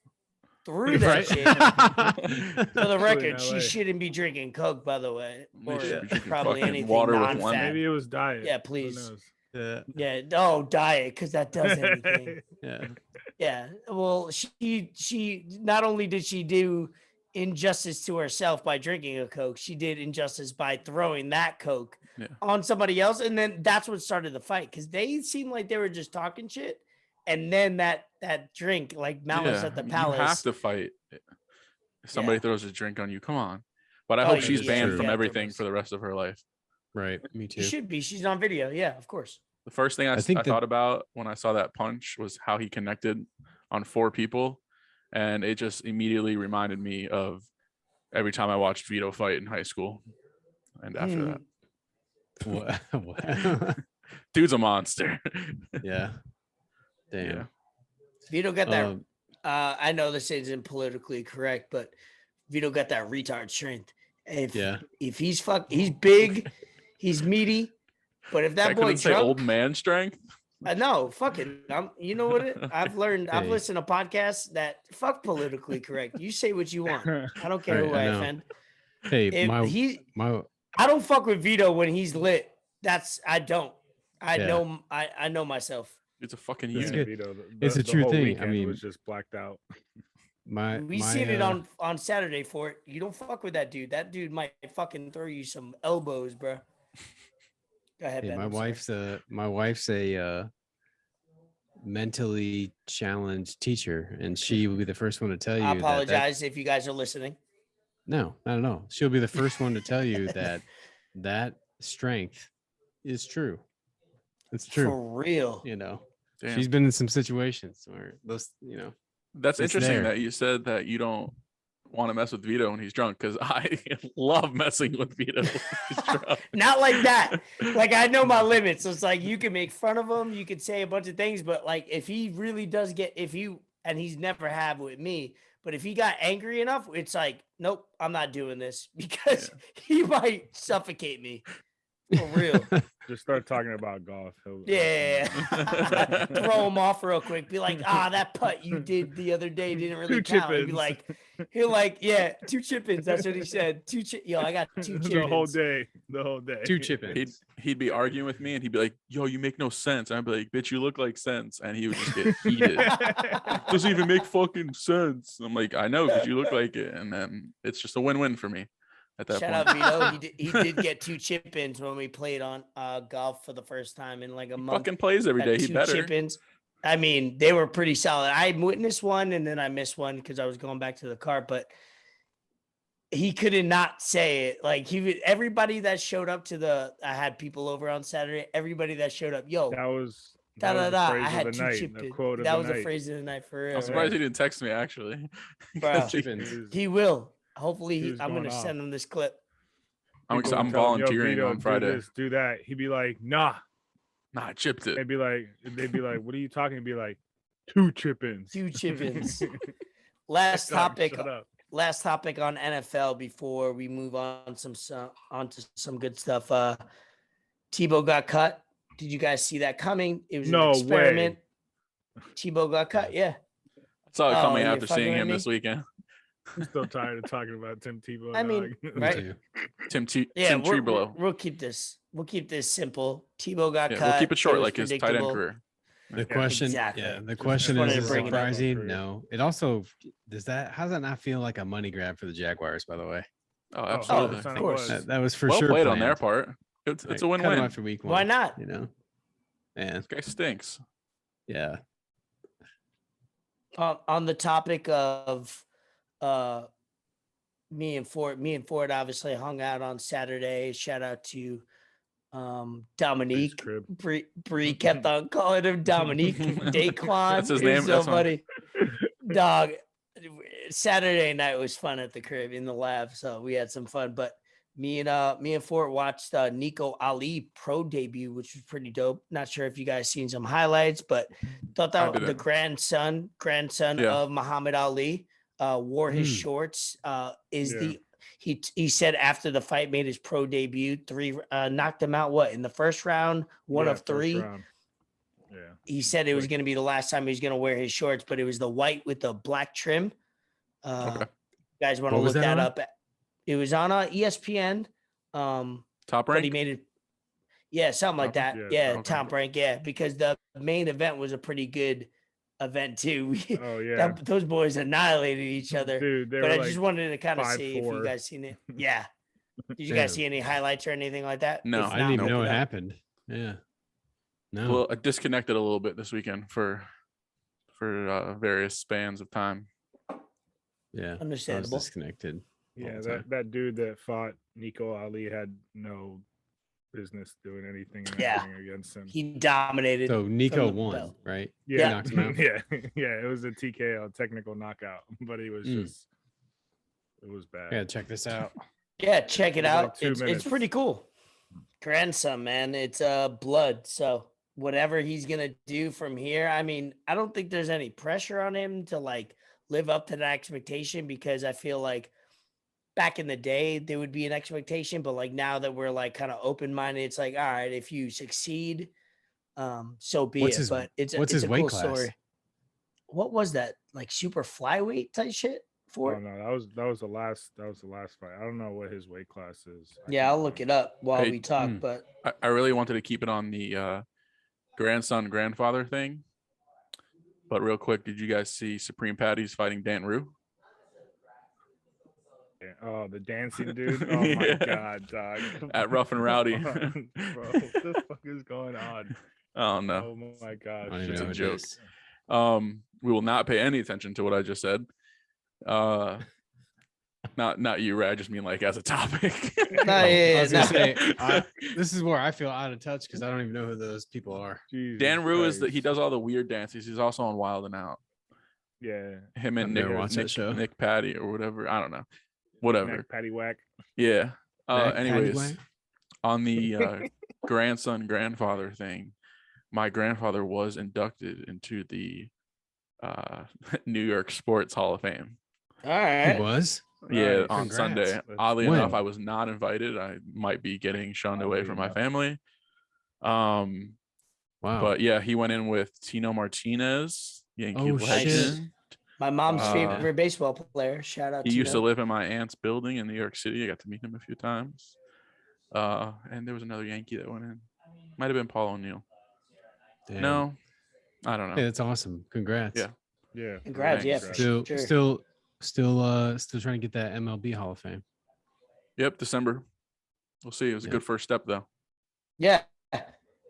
Through that Right? shit. For the Especially in record, she LA. shouldn't be drinking coke, by the way, You or should be drinking probably fucking anything water with non-fat. lemon. Maybe it was diet. Yeah, Who please. knows? Yeah. Yeah, oh, diet, because that does anything. Yeah. Yeah. Well, she not only did she do injustice to herself by drinking a Coke, she did injustice by throwing that Coke Yeah. on somebody else. And then that's what started the fight because they seemed like they were just talking shit. And then that drink, like Malice at the Palace. You have to fight. If somebody Yeah. throws a drink on you, come on. But I Oh, hope yeah, she's yeah, banned yeah, from yeah. everything for the rest of her life. Right. Me She too. should be. She's on video. Yeah, of course. The first thing I think that- thought about when I saw that punch was how he connected on 4 people. And it just immediately reminded me of every time I watched Vito fight in high school. And after that, What? What? dude's a monster. Yeah. Damn. Yeah. Vito got that. Um, I know this isn't politically correct, but Vito got that retard strength. If he's he's big, he's meaty. But if that I boy couldn't say drunk, old man strength. No, fucking. You know what? I've learned. I've Hey. listened to podcasts that fuck politically correct. You say what you want. I don't care Right, who I I know. offend. Hey, If my I don't fuck with Vito when he's lit. I don't. I Yeah. know. I know myself. It's a fucking It's unit. good. Vito, It's a the true whole thing. I weekend mean, was just blacked out. We seen it on Saturday for it. You don't fuck with that dude. That dude might fucking throw you some elbows, bro. Go ahead, Hey, Ben. my I'm sorry. wife's a mentally challenged teacher, and she will be the first one to tell you I that apologize if you guys are listening. no, not at all. She'll be the first one to tell you that strength is true. It's true. For real. You know, Damn. she's been in some situations where those, That's it's interesting there. that you said that you don't want to mess with Vito when he's drunk, because I love messing with Vito when he's drunk. Not like that. Like, I know my limits. So it's like you can make fun of him, you could say a bunch of things, but like if he really does and he's never have with me, but if he got angry enough, it's like, nope, I'm not doing this because he might suffocate me. For real. Just start talking about golf. Yeah. Throw him off real quick. Be like, that putt you did the other day didn't really Two count. He'll like, yeah, 2 chip-ins. That's what he said. I got 2 chip-ins. The whole day. 2 chip-ins. He'd be arguing with me, and he'd be like, "Yo, you make no sense." And I'd be like, "Bitch, you look like sense." And he would just get heated. Doesn't even make fucking sense. I'm like, I know, because you look like it. And then it's just a win-win for me at that Shout point. out Vito. He did get 2 chip-ins when we played on golf for the first time in like a month. Fucking plays every day. He 2 better. chip-ins. I mean, they were pretty solid. I witnessed one and then I missed one because I was going back to the car, but he couldn't not say it. Like everybody that showed up I had people over on Saturday. Everybody that showed up, yo, That was da da the da. phrase I of had the 2 night, chip-ins. the quote of That the was the night. phrase of the night for real. I'm surprised he didn't text me, actually. Bro. Chip-ins. He will. Hopefully, was I'm going going to off. send him this clip. I'm People would I'm tell him, "Yo, volunteering Vito, on Friday. Do this, do that." He'd be like, "Nah." Nah, I chipped it. They'd be like, "What are you talking?" He'd be like, 2 chip-ins. 2 chip-ins. Last topic on NFL before we move on onto some good stuff. Tebow got cut. Did you guys see that coming? It was an experiment. Tebow got cut. Yeah. I saw it coming you're after seeing fucking him with this me? weekend. I'm still tired of talking about Tim Tebow. I mean, dog. right? Tim Yeah, Trebelow. we'll keep this. We'll keep this simple. Tebow got cut. We'll keep it short, was like his tight end predictable. career. The question, Exactly. the question wanted is to bring it up. surprising? No. It also how does that not feel like a money grab for the Jaguars, by the way? Oh, absolutely. of course. That was for well sure played on their planned. part. It's Like, a win-win. cut him after week 1. Why not? Man. This guy stinks. Yeah. On the topic of me and Ford obviously hung out on Saturday. Shout out to Dominique. Bree kept on calling him Dominique. Daquan. That's his It was name. so That's funny. Dog. Saturday night was fun at the crib in the lab, so we had some fun. But me and Ford watched Nico Ali pro debut, which was pretty dope. Not sure if you guys seen some highlights, but thought that the grandson of Muhammad Ali wore his shorts. He said after the fight made his pro debut, 3 knocked him out in the first round, one of 3. Yeah. He said it was going to be the last time he was going to wear his shorts, but it was the white with the black trim. Okay. You guys want to look that up? It was on ESPN. Top but rank. he made it. Yeah, something like that. Yeah, okay. top rank. Yeah, because the main event was a pretty good event too. Oh yeah, those boys annihilated each other. Dude, but I just wanted to kind of see if you guys seen it. Yeah. Did you guys see any highlights or anything like that? No, I didn't even know it happened. Yeah. No. Well, I disconnected a little bit this weekend for various spans of time. Yeah. Understandable. I was disconnected. Yeah, that dude that fought Nico Ali had no business doing anything against him. He dominated. So Nico won, right? Yeah. He knocked him out. Yeah, it was a TKO, technical knockout, but he was it was bad. Yeah, check this out. Yeah, check it out. Like it's pretty cool. Grandson, man. It's blood. So whatever he's gonna do from here, I mean, I don't think there's any pressure on him to like live up to that expectation, because I feel like back in the day there would be an expectation, but like now that we're like kind of open-minded, it's like, all right, if you succeed, so be What's it. his- But it's what's it's his a weight cool class? story. What was that? Like super flyweight type shit for Oh it? no, that was the last fight. I don't know what his weight class is. Yeah, I'll look it up while Hey, we talk. But I really wanted to keep it on the grandson grandfather thing, but real quick, did you guys see Supreme Patties fighting Dan Rue? Oh, the dancing dude. Oh my Yeah. god, dog. At Rough and Rowdy. Bro, what the fuck is going on? Oh no, Oh my I gosh. don't even It's know a what it joke. is. We will not pay any attention to what I just said. Not you, Ray. I just mean like as a topic. no, I yeah, was gonna no. say, this is where I feel out of touch because I don't even know who those people are. Jesus Dan Rue is Christ. he does all the weird dances. He's also on Wild and Out. Yeah. Him and I've Nick, never watched that show. Nick Patty or whatever. I don't know. Whatever. Neck patty whack. Yeah. Mac Anyways, Paddywhack? on the grandson grandfather thing, my grandfather was inducted into the New York Sports Hall of Fame. All He right. was. Yeah, Nice. on Congrats. Sunday. That's- Oddly When? enough, I was not invited. I might be getting shunned away Oddly from my enough. family. Wow. But yeah, he went in with Tino Martinez, Yankee Oh, legend. shit. My mom's Uh, favorite baseball player. Shout out He to used to them. live in my aunt's building in New York City. I got to meet him a few times. And there was another Yankee that went in. Might have been Paul O'Neill. Damn. No, I don't know. Hey, that's awesome. Congrats. Yeah. Yeah. Congrats, yeah, Thanks. for Still, sure. still trying to get that MLB Hall of Fame. Yep, December. We'll see. It was a Yeah. good first step, though. Yeah.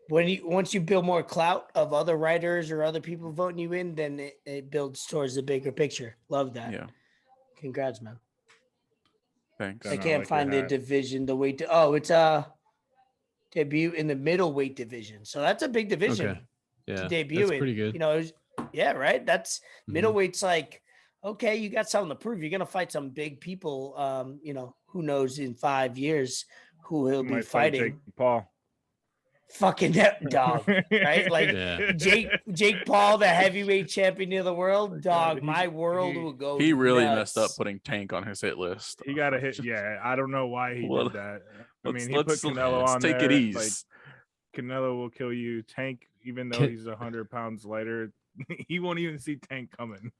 Once you build more clout of other writers or other people voting you in, then it builds towards the bigger picture. Love that. Yeah, Congrats, man. thanks. I Don't know, can't like find your the hat. division, the weight. It's debut in the middleweight division. So that's a big division Okay. Yeah. to debut That's in. pretty good. You know, yeah, right. That's Mhm. middleweight's like, okay, you got something to prove. You're gonna fight some big people. Who knows in 5 years who he'll be Might fight fighting. Jake Paul. Fucking that dog, right? Like Yeah. Jake Paul, the heavyweight champion of the world, dog. He- My world he- will go. He really nuts. messed up putting Tank on his hit list. He got a hit. Yeah, I don't know why he Well, did that. I let's- mean, he put let's- Canelo let's on take there. it easy. Like Canelo will kill you. Tank, even though Can- he's 100 pounds lighter, he won't even see Tank coming.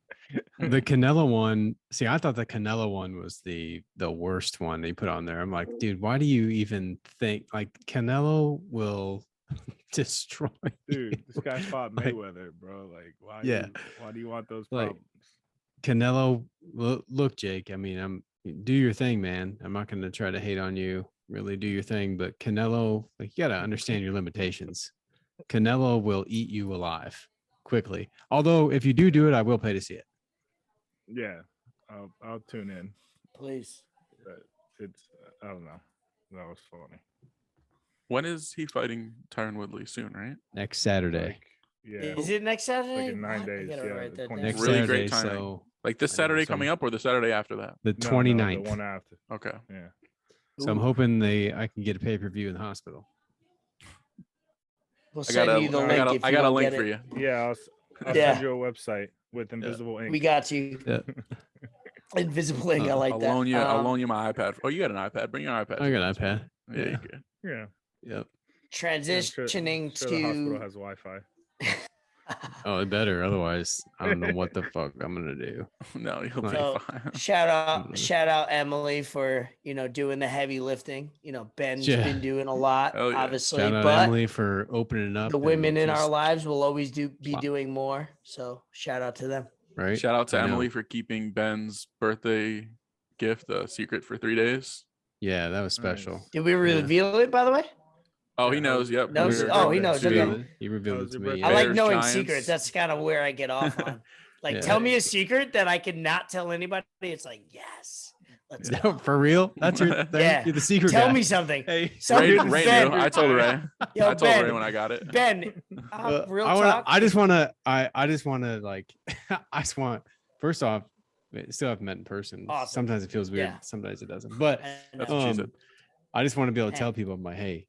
The Canelo one. See, I thought the Canelo one was the worst one they put on there. I'm like, dude, why do you even think like Canelo will destroy you? Dude, this guy fought Like, Mayweather, bro. Like, why? Yeah. Why do you want those Like, problems? Canelo, look, Jake. I mean, do your thing, man. I'm not going to try to hate on you. Really, do your thing. But Canelo, like, you got to understand your limitations. Canelo will eat you alive quickly. Although, if you do it, I will pay to see it. Yeah, I'll tune in. Please. But it's I don't know. That was funny. When is he fighting Tyron Woodley? Soon, right? Next Saturday. Like, yeah, Is it next Saturday? in 9 What? I days, gotta yeah, write the that 20 down. Next Really Saturday. great timing. So Like this I know, Saturday so coming up or the Saturday after that? the No, 29th. the one after. Okay. Yeah. So I'm Ooh. hoping I can get a pay-per-view in the hospital. We'll I got send you the link if I you got a don't link get for it. you. Yeah, I'll Yeah. send you a website with invisible ink. We got you. Yeah. Invisible ink. I like I'll that. loan you. I'll loan you my iPad. Oh, you got an iPad? Bring your iPad. I got an iPad. Yeah, Yeah. you good. Yeah. Yep. Yeah, I'm sure Transitioning the hospital to has Wi-Fi. Oh, it better. Otherwise, I don't know what the fuck I'm gonna do. No, you'll be So, fine. shout Mm. out Emily for doing the heavy lifting. Ben's Yeah. been doing a lot, Hell yeah. obviously, Shout out but Emily for opening up. the women and in our just- lives will always be Wow. doing more. So shout out to them. right. Shout out to I know. Emily for keeping Ben's birthday gift a secret for 3 days. Yeah, that was Nice. special. Did we reveal it, by the way? Oh, Yeah, he knows. Yep. No, we he were knows, going okay. to- He revealed How it was to your me. I Yeah. like Bears, knowing Giants. secrets. That's kind of where I get off on. Like, Yeah. tell me a secret that I cannot tell anybody. It's like, yes, let's go. For real? That's your thing? Yeah. You're the secret Tell guy. me something. Hey, Ray, Something, Ray Ben. knew. I told Ray. Yo, I told Ben, Ray when I got it. Ben, real talk. I just want to. I just want to like. I just want. First off, still haven't met in person. Awesome. Sometimes it feels weird. Yeah. Sometimes it doesn't. But That's what she said. I just want to be able to Hey. tell people, I'm like, hey,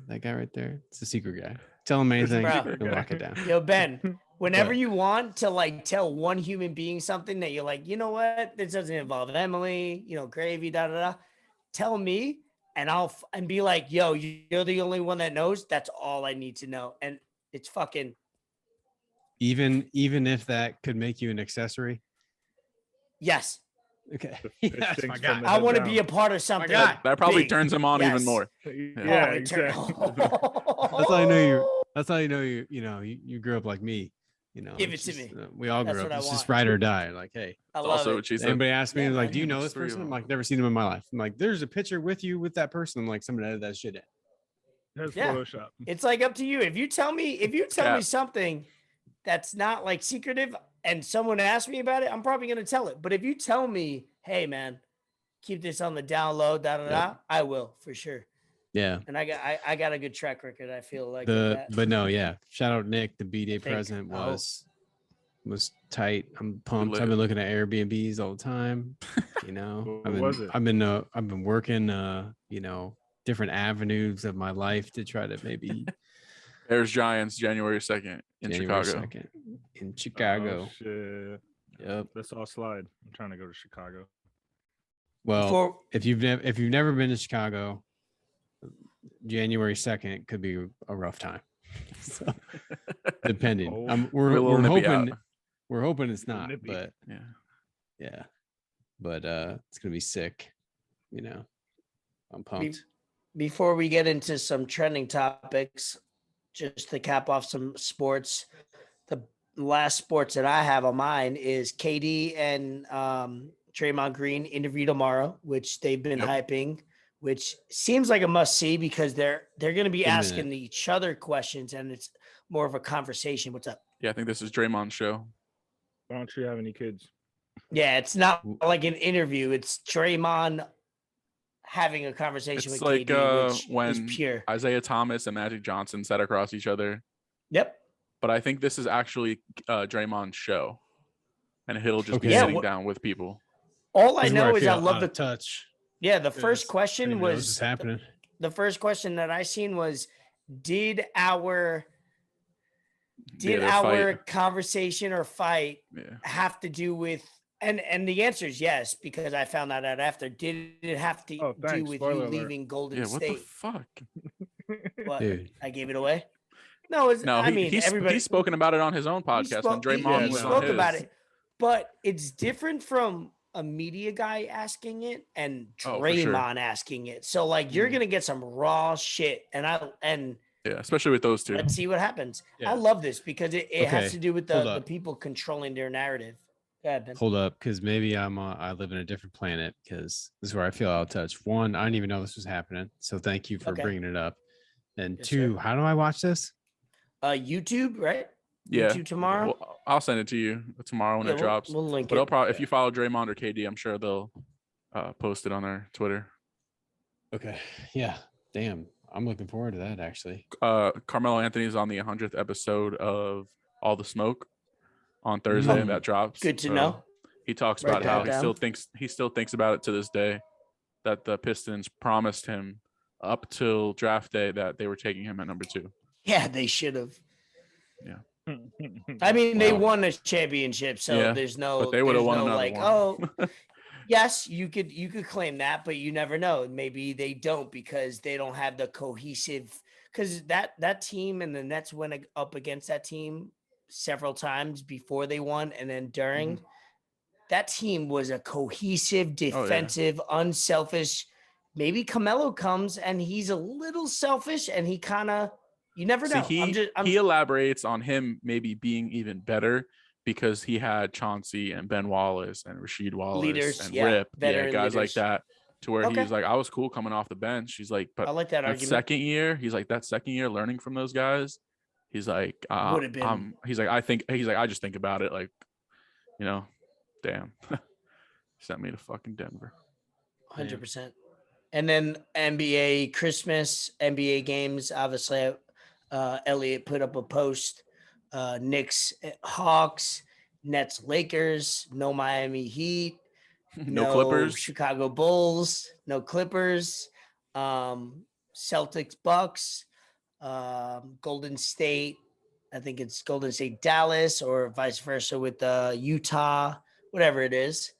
that guy right there, it's the secret guy. Tell him anything Bro. and lock it down. Yo, Ben, whenever What? you want to like tell one human being something that you're like, you know what, this doesn't involve Emily, Gravy, tell me, and I'll be like, yo, you're the only one that knows. That's all I need to know. And It's fucking Even if that could make you an accessory. yes. Okay. It Yes, stinks my from God. the I head want to down. be a part of something. God. That probably big. turns him on even Yes. more. Yeah, it turn- exactly. That's how I know you. That's how you know you grew up like me. Give it's it to just, me. we all That's grew up. what I It's just want. ride or die. Like, hey, I It's love also it. what she said. anybody ask me, Yeah, like, man. do you know It's this 3 of person? I'm them. like, never seen him in my life. I'm like, there's a picture with you with that person. I'm like, somebody edited that shit in. That's Yeah. Photoshop. It's like up to you. If you tell me cap. something that's not like secretive and someone asks me about it, I'm probably gonna tell it. But if you tell me, hey man, keep this on the down low, I will for sure. Yeah. And I got a good track record. I feel like with that. But no, yeah. Shout out Nick. The bday think- present oh. was tight. I'm pumped. lit. I've been looking at Airbnbs all the time. What I've been was it? I've been working different avenues of my life to try to maybe Bears Giants January 2nd in January Chicago. 2nd in Chicago. Oh, shit. Yep. Let's all slide. I'm trying to go to Chicago. Well, if you've never been to Chicago, January 2nd could be a rough time. So, depending. Oh. We're We'll nip you hoping out. we're hoping it's not, nippy. but Yeah. but it's gonna be sick. I'm pumped. Before we get into some trending topics, just to cap off some sports, the last sports that I have on mine is KD and Draymond Green interview tomorrow, which they've been hyping, which seems like a must see because they're going to be asking each other questions and it's more of a conversation. What's up? Yeah, I think this is Draymond's show. Why don't you have any kids? Yeah, it's not like an interview. It's Draymond having a conversation It's with like KD, which when is pure. Isaiah Thomas and Magic Johnson sat across each other. Yep. But I think this is actually Draymond's show, and he'll just be Okay. sitting down with people. All I This is where know is I feel love out the of touch. Yeah, the Because first I question didn't even know this was happening. the first question that I seen was, did our fight. conversation or fight Yeah. have to do with and the answer is yes, because I found that out after. Did it have to do thanks. with Spoiler you alert. leaving Golden Yeah, what the State? fuck? What? Dude. I gave it away? No, No, he's spoken about it on his own podcast when Draymond he was spoke on his. about it, but it's different from a media guy asking it and Oh, for sure. Draymond asking it. So like you're gonna get some raw shit, and Yeah, especially with those two. let's see what happens. Yeah. I love this because it has Okay, to do with hold the up. people controlling their narrative. Go ahead, Ben. Hold up, because maybe I live in a different planet because this is where I feel out of touch. One, I didn't even know this was happening, so thank you for Okay. bringing it up. And Yes, two, sir. how do I watch this? YouTube, right? Yeah. YouTube tomorrow. Well, I'll send it to you tomorrow when Yeah, it drops. We'll link But it. I'll probably, if you follow Draymond or KD, I'm sure they'll post it on their Twitter. Okay, yeah, damn, I'm looking forward to that actually. Carmelo Anthony's on the 100th episode of All the Smoke on Thursday. That drops. Good to So know. He talks Write about how that down. he still thinks about it to this day, that the Pistons promised him up till draft day that they were taking him at number 2. Yeah, they should have. Yeah. I mean, they Wow. won a championship, so Yeah, there's no. but they would have there's won no another like, one. oh, yes, you could claim that, but you never know. Maybe they don't because they don't have the cohesive. Because that team and the Nets went up against that team several times before they won, and then during. That team was a cohesive, defensive, unselfish. Maybe Carmelo comes and he's a little selfish, and he kind of. You never know. See, he elaborates on him maybe being even better because he had Chauncey and Ben Wallace and Rasheed Wallace Leaders, and yeah, Rip, veteran guys like leaders. that, to where Okay. he's like, I was cool coming off the bench. He's like, but I like that argument. second year, he's like, that second year learning from those guys, he's like, Would have been. he's like, I just think about it like, damn, sent me to fucking Denver. 100%. And then NBA Christmas, NBA games. Obviously, Elliot put up a post. Knicks, Hawks, Nets, Lakers. No Miami Heat. No Clippers. Chicago Bulls. No Clippers. Celtics, Bucks. Golden State. I think it's Golden State, Dallas, or vice versa with Utah. Whatever it is.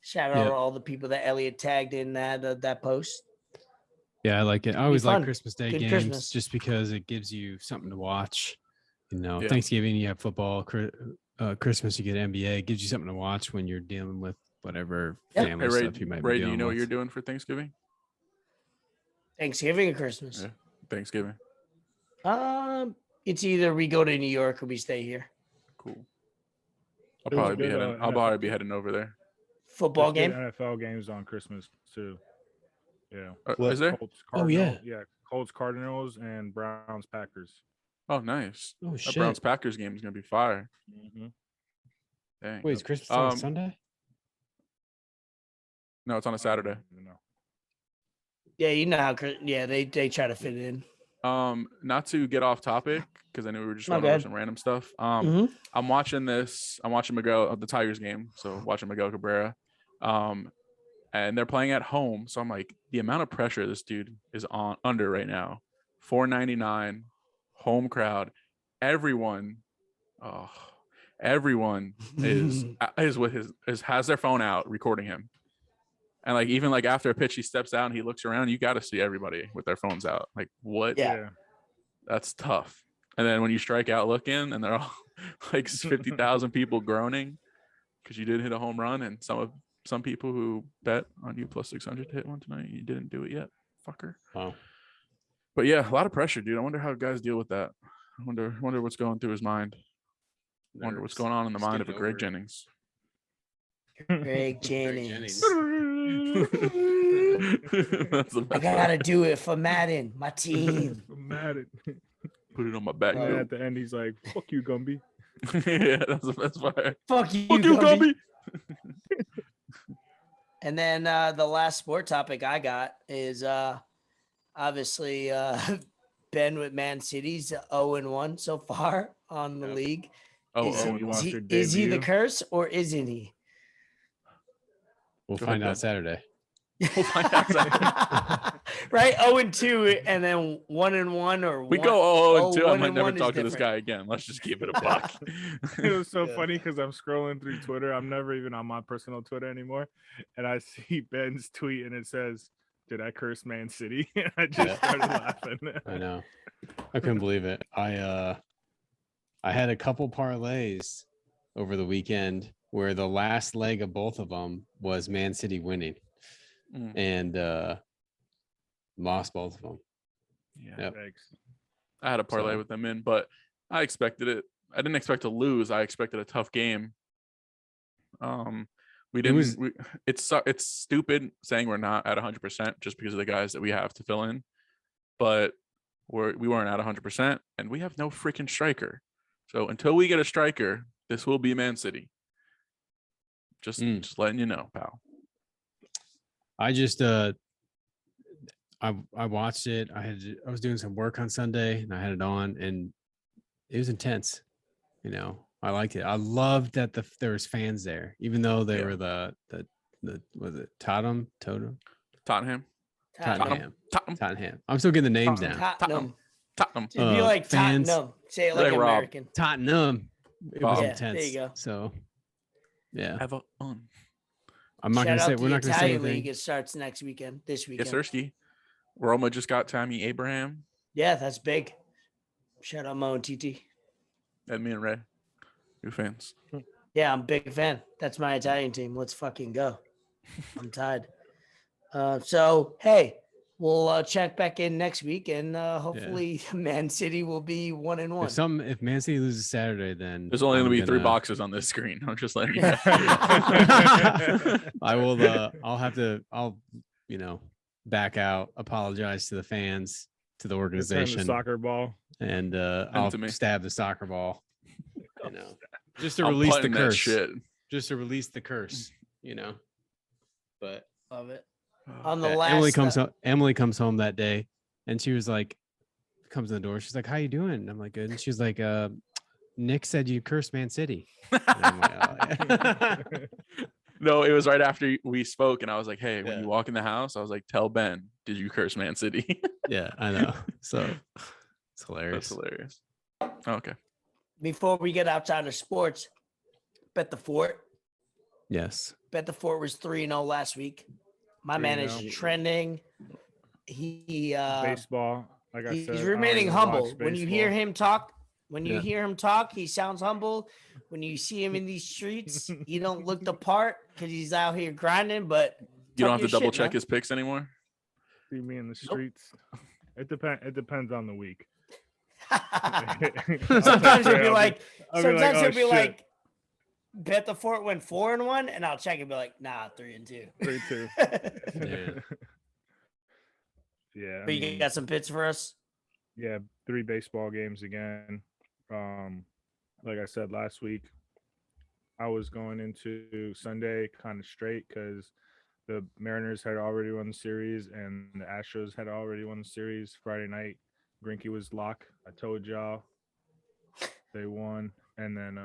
Shout out to all the people that Elliot tagged in that post. Yeah, I like it. I always like fun. Christmas Day Good games Christmas. just because it gives you something to watch. Yeah. Thanksgiving you have football, Christmas you get NBA. It gives you something to watch when you're dealing with whatever family Hey, stuff you might be Ray, dealing do you know what with. you're doing for Thanksgiving? Thanksgiving or Christmas? Yeah, Thanksgiving. It's either we go to New York or we stay here. Cool. There's I'll good, probably be heading over there. Football There's game. good NFL games on Christmas too. Yeah. Is there? Colts, Oh, yeah. Colts, Cardinals, and Browns, Packers. Oh, nice. Oh That shit! Browns Packers game is gonna be fire. Mm-hmm. Dang. Wait, is Christmas on Sunday? No, it's on a Saturday. Yeah, you know how. Yeah, they try to fit it in. Not to get off topic because I knew we were just No, going go over ahead. some random stuff. Mhm. I'm watching Miguel the Tigers game, so watching Miguel Cabrera. And they're playing at home, so I'm like, the amount of pressure this dude is under right now. 499 home crowd. Everyone is has their phone out recording him. And like even like after a pitch, he steps out and he looks around. You got to see everybody with their phones out. Like what? Yeah. That's tough. And then when you strike out looking, and they're all like 50,000 people groaning because you did hit a home run, and some people who bet on you plus 600 to hit one tonight, you didn't do it yet, fucker. Wow. But yeah, a lot of pressure, dude. I wonder how guys deal with that. I wonder what's going through his mind. I wonder what's going on in the mind of a Greg Jennings. Greg Jennings. That's the I best gotta do it for Madden, my team. Madden. Put it on my back. And at the end, he's like, "Fuck you, Gumby." Yeah, that's the best part. Fuck you, Gumby. And then the last sport topic I got is obviously Ben with Man City's 0-1 so far on the league. Is he the curse or isn't he? We'll find out Saturday. We'll find out Saturday. Right, 0-2, and then 1-1 or we go 0-2. I might never talk to this guy again. Let's just keep it a buck. It was so funny because I'm scrolling through Twitter. I'm never even on my personal Twitter anymore, and I see Ben's tweet, and it says, "Did I curse Man City?" And I just started laughing. I know. I couldn't believe it. I had a couple parlays over the weekend where the last leg of both of them was Man City winning, and lost both of them. Yeah, yep. I had a parlay with them in, but I expected it. I didn't expect to lose. I expected a tough game. We didn't. It's stupid saying we're not at 100% just because of the guys that we have to fill in, but we weren't at 100%, and we have no freaking striker. So until we get a striker, this will be Man City. Just letting you know, pal. I just I watched it. I was doing some work on Sunday and I had it on, and it was intense. You know, I liked it. I loved that there was fans there, even though they were the was it Tottenham. I'm still getting the names down. Tottenham. It'd be like fans, Tottenham. Say it like American. Tottenham. It was intense. There you go. So yeah. Have a fun. I'm not gonna say we're not gonna say anything. League. It starts this weekend. Yes, Sirski. Roma just got Tammy Abraham. Yeah, that's big. Shout out Mo and TT. And me and Ray. New fans. Yeah, I'm a big fan. That's my Italian team. Let's fucking go. I'm tied. So hey, we'll check back in next week, and hopefully Man City will be 1-1. If Man City loses Saturday, then there's only going to be 3 boxes on this screen. I'm just letting you know. I will. I'll back out, apologize to the fans, to the organization, the soccer ball, and I'll stab the soccer ball. You know, just to release the curse. Just to release the curse. You know, but love it. On the last, Emily comes home that day, and she was like, comes in the door. She's like, "How you doing?" And I'm like, "Good." And she's like, "Nick said you cursed Man City." And I'm like, "Oh, yeah." No, it was right after we spoke, and I was like, "Hey, when you walk in the house, I was like, tell Ben, did you curse Man City?" Yeah, I know. So it's hilarious. That's hilarious. Okay. Before we get outside of sports, Bet the Fort. Yes. Bet the Fort was 3-0 last week. My man is trending. He baseball. Like I said, he's remaining humble. When you hear him talk, When you Yeah. hear him talk, he sounds humble. When you see him in these streets, you don't look the part because he's out here grinding. But You don't talk have to your double shit, check man. his picks anymore. See me in the streets. It depends on the week. Sometimes he'll be like, I'll be like, he'll "Oh, be shit." like, bet the Fort went 4-1, and I'll check and be like, nah, 3-2. 3-2. Yeah. Yeah. I But you mean, got some pits for us? yeah, 3 baseball games again. Like I said last week, I was going into Sunday kind of straight because the Mariners had already won the series and the Astros had already won the series. Friday night, Greinke was locked. I told y'all they won, and then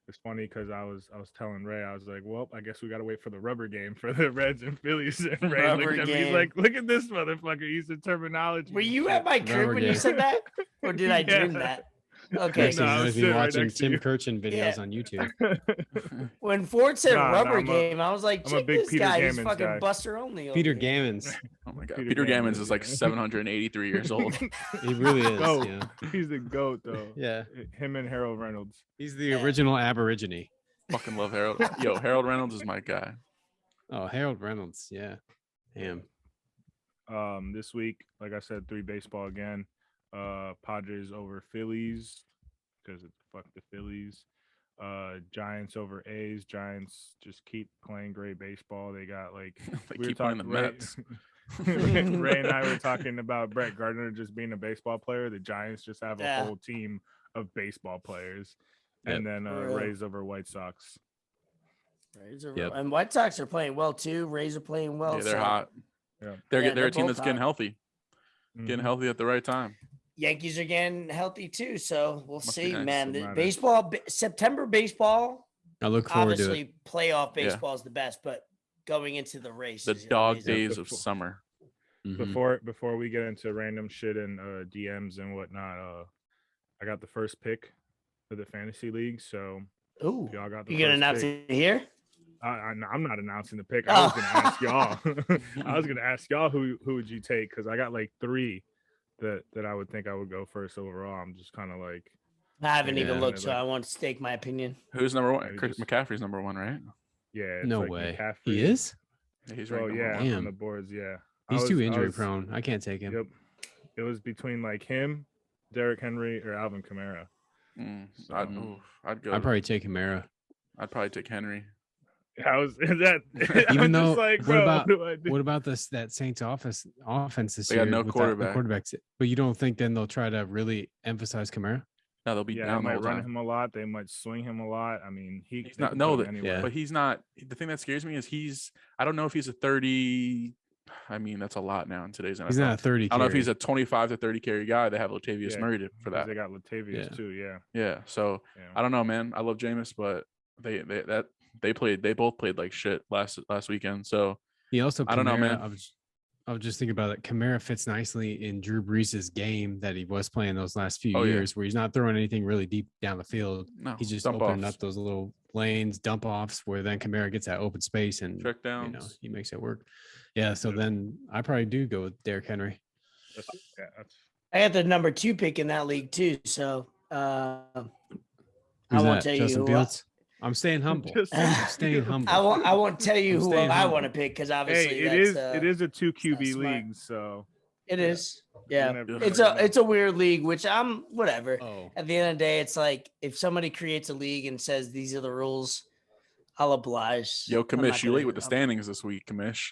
it's funny because I was telling Ray, I was like, well, I guess we got to wait for the rubber game for the Reds and Phillies. And Ray Rubber looked at me, he's game. like, look at this motherfucker. He's the terminology. Were and you shit. at my crib Rubber when you game. said that? Or did I Yeah. dream that? Okay. Next thing No, you I know, was he's been sitting right watching next to Tim you. Kirchin videos Yeah. on YouTube. When Ford said Nah, rubber I'm a- game, I was like, I'm a check big this Peter guy. He's Gammons fucking guy. Buster only. over Peter here. Gammons. Oh my god, Peter Peter Gammons Gammons, is like yeah. 783 years old. He really is. Goat. Yeah. He's the GOAT, though. Yeah. Him and Harold Reynolds. He's the Yeah. original Aborigine. Fucking love Harold. Yo, Harold Reynolds is my guy. Oh, Harold Reynolds. Yeah. Damn. This week, like I said, 3 baseball again. Padres over Phillies because fuck the Phillies. Giants over A's. Giants just keep playing great baseball. They got like They we were keep playing the talking- Ray- Mets. Ray and I were talking about Brett Gardner just being a baseball player. The Giants just have a Yeah. whole team of baseball players. Yep. And then For real. Rays over White Sox. Rays are Yep. And White Sox are playing well too. Rays are playing well. Yeah, they're so hot. Yeah. They're Yeah, they're a team both that's getting hot. healthy, getting Mhm. healthy at the right time. Yankees are getting healthy too. So we'll Must be see, nice. man. Doesn't The matter. baseball, September baseball, I look forward to it. obviously playoff Yeah. baseball is the best, but going into the race, The is dog amazing. days of Before- summer. Mhm. Before we get into random shit and DMs and whatnot, I got the first pick for the fantasy league. So Ooh, if y'all got the you gonna first announce pick. it here? I'm not announcing the pick. I was gonna ask y'all. Oh. I was gonna ask y'all who would you take because I got like 3 that I would think I would go first overall. I'm just kind of like I haven't Yeah. even looked, so Like- I won't stake my opinion. Who's number one? Maybe Chris just- McCaffrey's number 1, right? yeah. It's No like way. McCaffrey. He is? Yeah, he's Well, ranked yeah, number 1. Damn. on the boards. Yeah. I He's was- too I injury was- prone. I can't take him. Yep. It was between like him, Derrick Henry, or Alvin Kamara. I'd So- I'd go. I'd probably take Kamara. I'd probably take Henry. How is that? Even I'm though, just like, what bro, about- what do I do? What about that Saints offense this They year? got no without quarterback. the quarterbacks? But you don't think then they'll try to really emphasize Kamara? No, they'll be Yeah, they down the might whole run time. him a lot. They might swing him a lot. I mean, He's they not- can no, put him that- anywhere. But he's not. The thing that scares me is I don't know if he's a 30. I mean, that's a lot now in today's NFL. He's not a 30. I don't know if carry. he's a 25 to 30 carry guy. They have Latavius Yeah, Murray for 'cause that. They got Latavius Yeah. too. Yeah. Yeah. So Yeah. I don't know, man. I love Jameis, but they both played like shit last weekend. So He also, I don't know, Kamara, man. I was just thinking about it. Kamara fits nicely in Drew Brees' game that he was playing those last few Oh, yeah. years, where he's not throwing anything really deep down the field. no, He's just dump opening offs, up those little lanes, dump offs, where then Kamara gets that open space and check you downs. know he makes it work. Yeah, so Yeah. then I probably do go with Derrick Henry. That's I got the number 2 pick in that league too. So I Who's won't that? tell Justin you. Who Fields. I'm staying humble. Just I'm staying humble. I won't tell you I'm who staying I humble. want to pick because hey, obviously it is a 2 QB smart. league, so It Yeah. is. Yeah. never It's know. a weird league, which I'm whatever. Oh, At the end of the day, it's like if somebody creates a league and says these are the rules, I'll oblige. Yo, I'm not Kamish, you gonna- late with the standings this week, Kamish.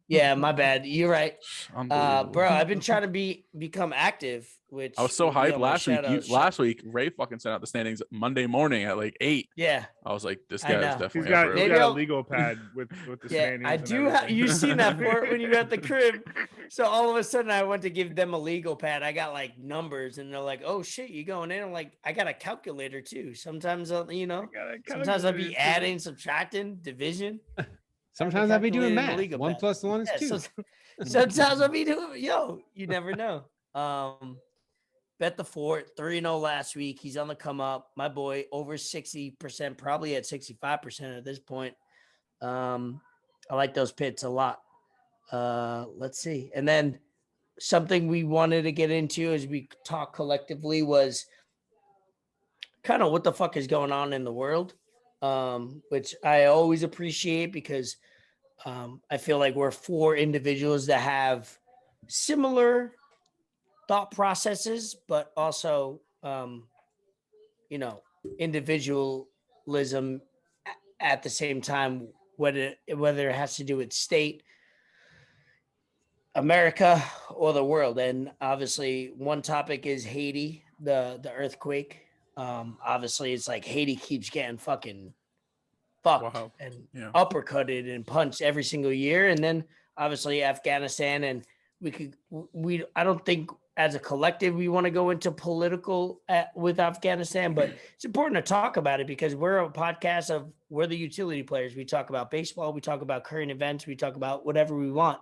Yeah, my bad. You're right. Unbelievable. Bro, I've been trying to become active, which I was so will be hyped on my last week. shout-out. Last week, Ray fucking sent out the standings Monday morning at like 8. Yeah. I was like, this I guy is know. definitely he's got, up he's Maybe early. got a I'll- legal pad with the Yeah, standings. I and do have. everything. You seen that for when you were at the crib? So all of a sudden, I went to give them a legal pad. I got like numbers, and they're like, "Oh shit, you going in?" I'm like, "I got a calculator too." Sometimes, sometimes I'll be adding, subtracting, division. sometimes I'll be doing calculator in the math. legal 1 pad. + 1 is Yeah, 2. sometimes I'll be doing. You never know. Bet the Fort 3-0 last week. He's on the come up. My boy over 60%, probably at 65% at this point. I like those pits a lot. Let's see. And then something we wanted to get into as we talk collectively was kind of what the fuck is going on in the world, which I always appreciate because I feel like we're four individuals that have similar thought processes, but also, individualism at the same time, whether it has to do with state, America, or the world. And obviously, one topic is Haiti, the earthquake. Obviously, it's like Haiti keeps getting fucking fucked Wow. and Yeah. uppercutted and punched every single year. And then obviously Afghanistan, and I don't think as a collective we want to go into political with Afghanistan, but it's important to talk about it because we're a podcast we're the utility players. We talk about baseball, we talk about current events, we talk about whatever we want.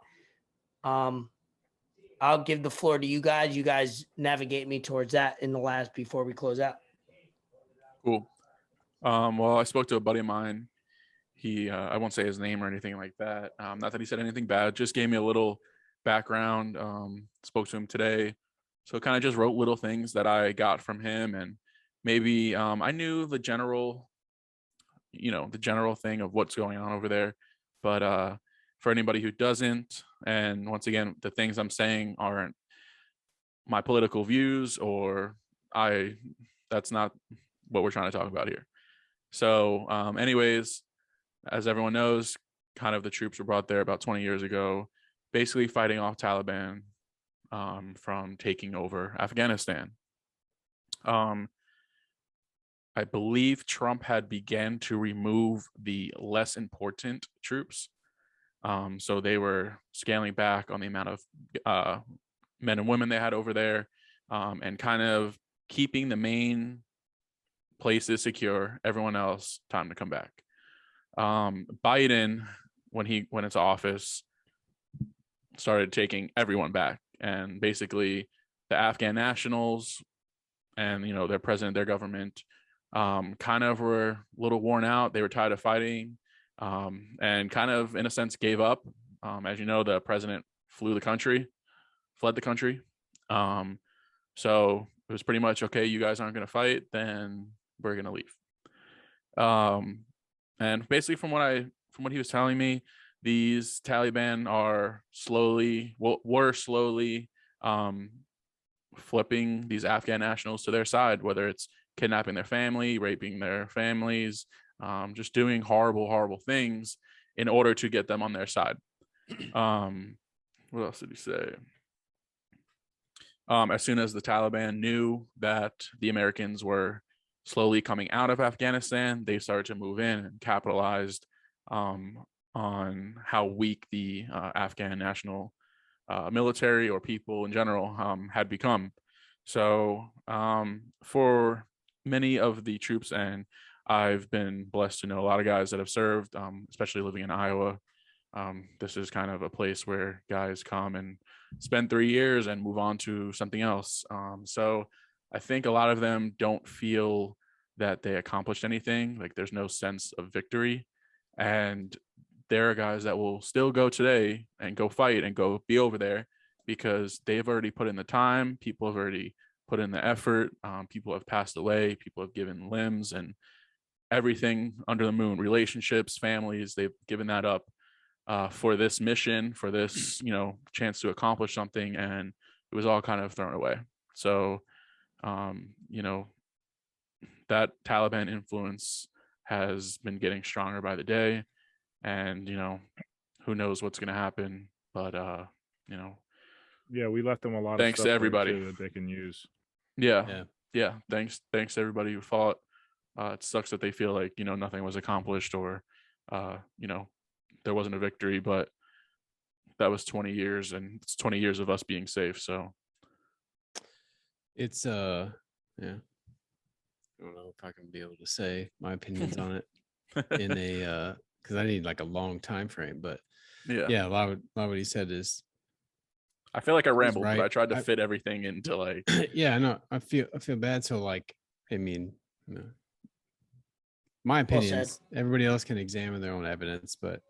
I'll give the floor to you guys. You guys navigate me towards that before we close out. Cool. Well, I spoke to a buddy of mine. He, I won't say his name or anything like that. Not that he said anything bad, just gave me a little background. Spoke to him today. So kind of just wrote little things that I got from him. And maybe I knew the general thing of what's going on over there. But for anybody who doesn't, and once again, the things I'm saying aren't my political views that's not what we're trying to talk about here. So anyways, as everyone knows, kind of the troops were brought there about 20 years ago, basically fighting off Taliban from taking over Afghanistan. I believe Trump had began to remove the less important troops. So they were scaling back on the amount of men and women they had over there, and kind of keeping the main places secure. Everyone else, time to come back. Biden, when he went into office, started taking everyone back, and basically the Afghan nationals and their president, their government, kind of were a little worn out. They were tired of fighting, and kind of in a sense gave up. As you know, the president fled the country. So it was pretty much, okay, you guys aren't going to fight, then we're going to leave. And basically from what he was telling me, these Taliban were slowly flipping these Afghan nationals to their side, whether it's kidnapping their family, raping their families, just doing horrible things in order to get them on their side. What else did he say? As soon as the Taliban knew that the Americans were slowly coming out of Afghanistan, they started to move in and capitalized on how weak the Afghan national military or people in general had become. So for many of the troops, and I've been blessed to know a lot of guys that have served, especially living in Iowa. This is kind of a place where guys come and spend 3 years and move on to something else. So I think a lot of them don't feel that they accomplished anything. Like there's no sense of victory. And there are guys that will still go today and go fight and go be over there because they've already put in the time. People have already put in the effort. People have passed away. People have given limbs and everything under the moon, relationships, families, they've given that up for this mission, for this, chance to accomplish something. And it was all kind of thrown away. So, that Taliban influence has been getting stronger by the day. And, who knows what's going to happen. But, yeah, we left them a lot thanks of stuff to everybody that they can use. Yeah. Thanks to everybody who fought. It sucks that they feel like, nothing was accomplished or, there wasn't a victory, but that was 20 years and it's 20 years of us being safe. So it's, yeah, I don't know if I can be able to say my opinions on it in a, cause I need like a long time frame, but yeah, a lot of what he said is, I feel like I rambled, right. But I tried to fit everything into like, yeah, no, I feel bad. So like, I mean, my opinions, everybody else can examine their own evidence, but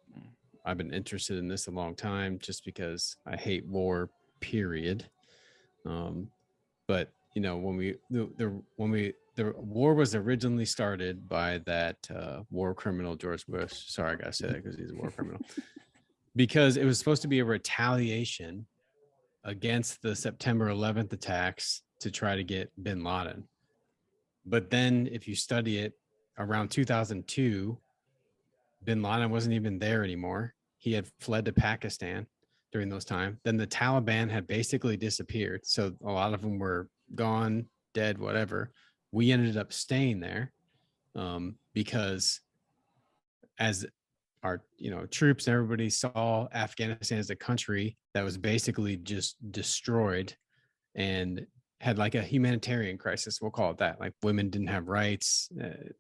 I've been interested in this a long time just because I hate war, period. But you know, when the war was originally started by that war criminal George Bush. Sorry, I gotta say that because he's a war criminal. Because it was supposed to be a retaliation against the September 11th attacks to try to get bin Laden. But then if you study it, around 2002, bin Laden wasn't even there anymore. He had fled to Pakistan during those times. Then the Taliban had basically disappeared. So a lot of them were gone, dead, whatever. We ended up staying there because as our, you know, troops and everybody saw Afghanistan as a country that was basically just destroyed and had like a humanitarian crisis. We'll call it that. Like women didn't have rights.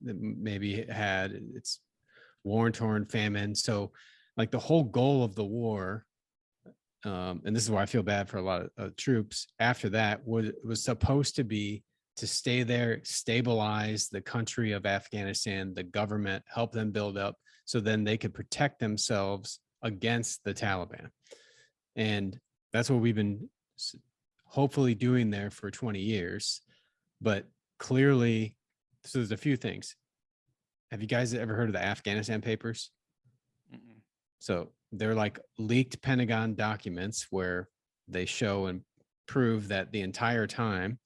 Maybe it had its war-torn famine. So like the whole goal of the war, and this is why I feel bad for a lot of troops after that, was supposed to be to stay there, stabilize the country of Afghanistan, the government, help them build up so then they could protect themselves against the Taliban. And that's what we've been hopefully doing there for 20 years. But clearly, so there's a few things. Have you guys ever heard of the Afghanistan papers? Mm-mm. So they're like leaked Pentagon documents where they show and prove that the entire time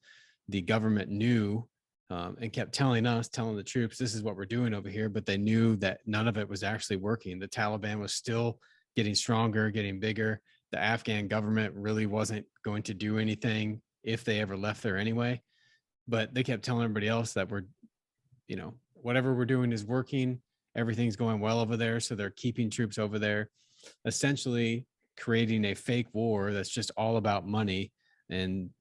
the government knew and kept telling the troops, this is what we're doing over here. But they knew that none of it was actually working. The Taliban was still getting stronger, getting bigger. The Afghan government really wasn't going to do anything if they ever left there anyway. But they kept telling everybody else that we're, you know, whatever we're doing is working. Everything's going well over there. So they're keeping troops over there, essentially creating a fake war that's just all about money and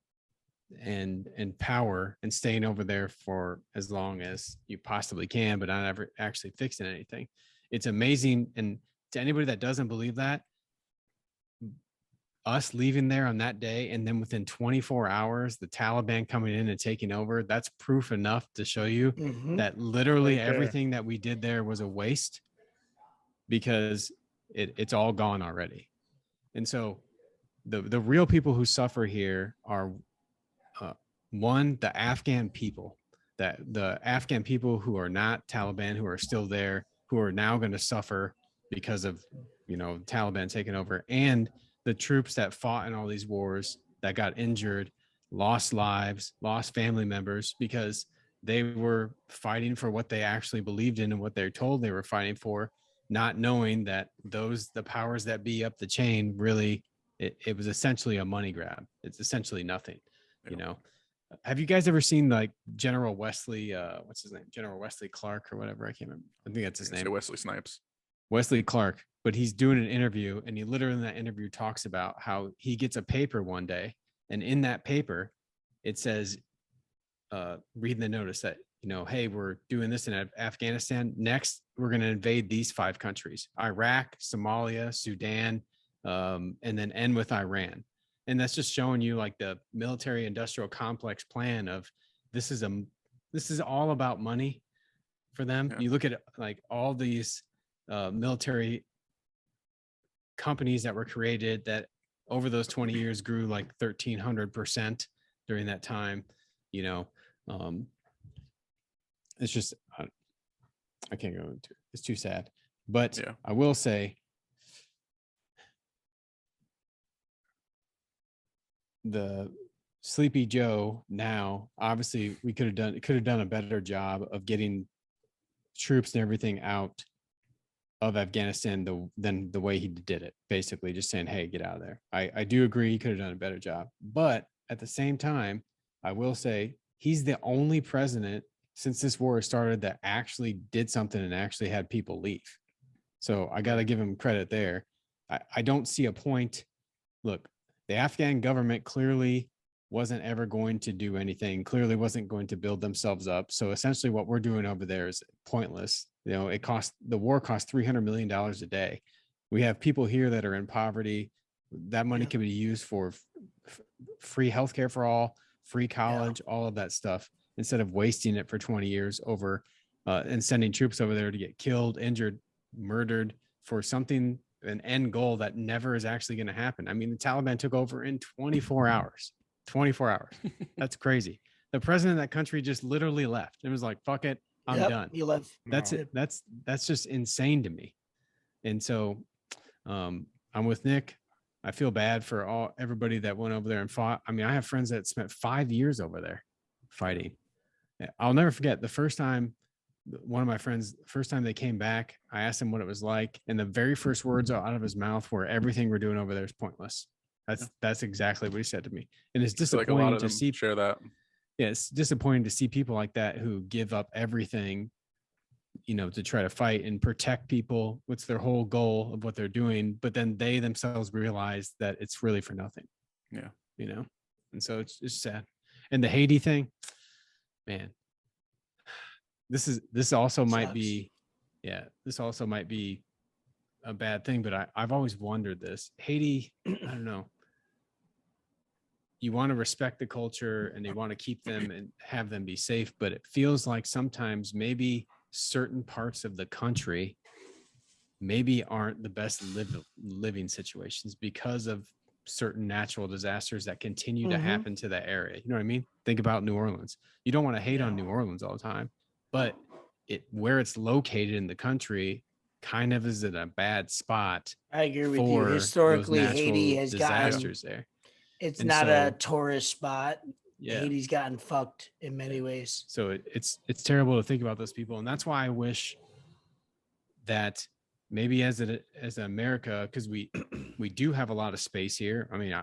power and staying over there for as long as you possibly can, but not ever actually fixing anything. It's amazing. And to anybody that doesn't believe that, us leaving there on that day and then within 24 hours, the Taliban coming in and taking over, that's proof enough to show you that literally everything that we did there was a waste because it's all gone already. And so the real people who suffer here are one, the Afghan people, that the Afghan people who are not Taliban, who are still there, who are now going to suffer because of, you know, Taliban taking over, and the troops that fought in all these wars that got injured, lost lives, lost family members because they were fighting for what they actually believed in and what they're told they were fighting for, not knowing that the powers that be up the chain really, it was essentially a money grab. It's essentially nothing, you know. Have you guys ever seen like General Wesley, what's his name? General Wesley Clark or whatever? I can't remember. I think that's his name. Wesley Snipes. Wesley Clark. But he's doing an interview and he literally in that interview talks about how he gets a paper one day. And in that paper, it says, reading the notice that, you know, hey, we're doing this in Afghanistan. Next, we're going to invade these 5 countries, Iraq, Somalia, Sudan, and then end with Iran. And that's just showing you like the military industrial complex plan of this is all about money for them. Yeah. You look at like all these military companies that were created that over those 20 years grew like 1,300% during that time. You know, it's just, I can't go into it. It's too sad. But yeah. I will say, the Sleepy Joe now, obviously we could have done a better job of getting troops and everything out of Afghanistan than the way he did it, basically just saying, hey, get out of there. I do agree he could have done a better job, but at the same time, I will say he's the only president since this war started that actually did something and actually had people leave. So I got to give him credit there. I don't see a point. Look, the Afghan government clearly wasn't ever going to do anything, clearly wasn't going to build themselves up. So essentially what we're doing over there is pointless. You know, the war costs $300 million a day. We have people here that are in poverty. That money can be used for free healthcare for all, free college, all of that stuff, instead of wasting it for 20 years over and sending troops over there to get killed, injured, murdered for something, an end goal that never is actually going to happen. I mean, the Taliban took over in 24 hours. 24 hours. That's crazy. The president of that country just literally left. It was like, fuck it, I'm done. You left. That's it. That's just insane to me. And so I'm with Nick. I feel bad for everybody that went over there and fought. I mean, I have friends that spent 5 years over there fighting. I'll never forget the first time one of my friends, first time they came back, I asked him what it was like. And the very first words out of his mouth were, everything we're doing over there is pointless. That's exactly what he said to me. And it's disappointing like a lot of to them see share that. Yeah, it's disappointing to see people like that who give up everything, to try to fight and protect people. What's their whole goal of what they're doing? But then they themselves realize that it's really for nothing. Yeah. And so it's sad. And the Haiti thing, man, this also might be a bad thing, but I've always wondered this. Haiti, I don't know. You want to respect the culture and you want to keep them and have them be safe, but it feels like sometimes maybe certain parts of the country maybe aren't the best living situations because of certain natural disasters that continue to happen to that area. You know what I mean? Think about New Orleans. You don't want to hate on New Orleans all the time, but where it's located in the country kind of is in a bad spot. I agree with you. Historically, Haiti has disasters there. It's not a tourist spot. Yeah. Haiti's gotten fucked in many ways. So it's terrible to think about those people. And that's why I wish that maybe as America, because we do have a lot of space here. I mean,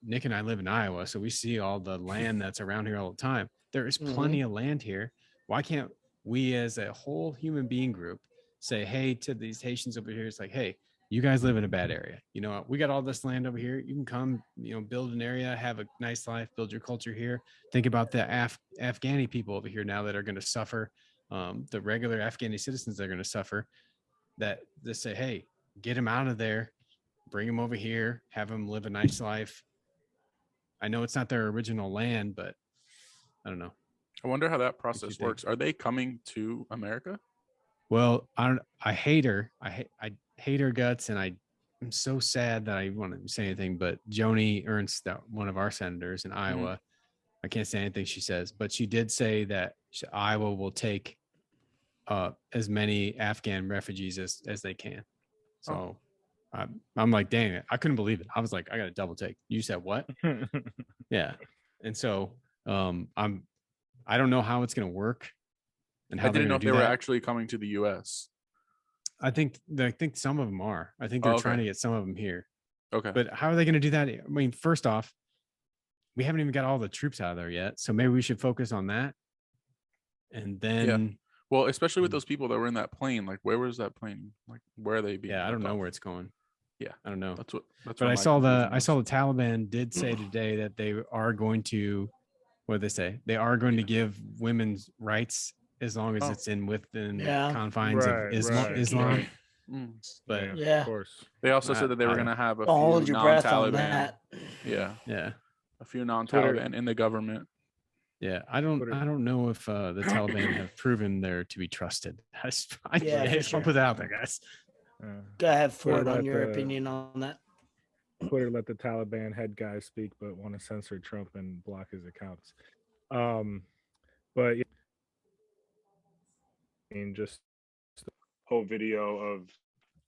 Nick and I live in Iowa, so we see all the land that's around here all the time. There is plenty of land here. Why can't we as a whole human being group say, hey, to these Haitians over here, it's like, hey, you guys live in a bad area. We got all this land over here. You can come, build an area, have a nice life, build your culture here. Think about the Afghani people over here now that are going to suffer. The regular Afghani citizens that are going to suffer. That they say, hey, get them out of there, bring them over here, have them live a nice life. I know it's not their original land, but I don't know. I wonder how that process works. Are they coming to America? Well, I hate her. I hate her guts, and I'm so sad that I want to say anything. But Joni Ernst, one of our senators in Iowa, I can't say anything she says, but she did say that Iowa will take as many Afghan refugees as they can. So I'm like, dang it, I couldn't believe it. I was like, I got to double take. You said what? Yeah, and so I don't know how it's going to work. And how I didn't know if they were actually coming to the U.S. I think some of them are. I think they're trying to get some of them here. Okay. But how are they going to do that? I mean, first off, we haven't even got all the troops out of there yet. So maybe we should focus on that. And then, well, especially with those people that were in that plane, like where was that plane? Like where are they being? Yeah, I don't know where it's going. Yeah, I don't know. But I saw the Taliban did say today that they are going to, what did they say? They are going to give women's rights as long as it's within the confines of Islam. But of course, they also said that they were going to have a few non-Taliban. Yeah, a few non-Taliban in the government. Yeah, I don't know if the Taliban have proven they're to be trusted. I just want to put that out there, guys. Go ahead, Ford, on your opinion on that. Twitter let the Taliban head guy speak, but want to censor Trump and block his accounts. But just the whole video of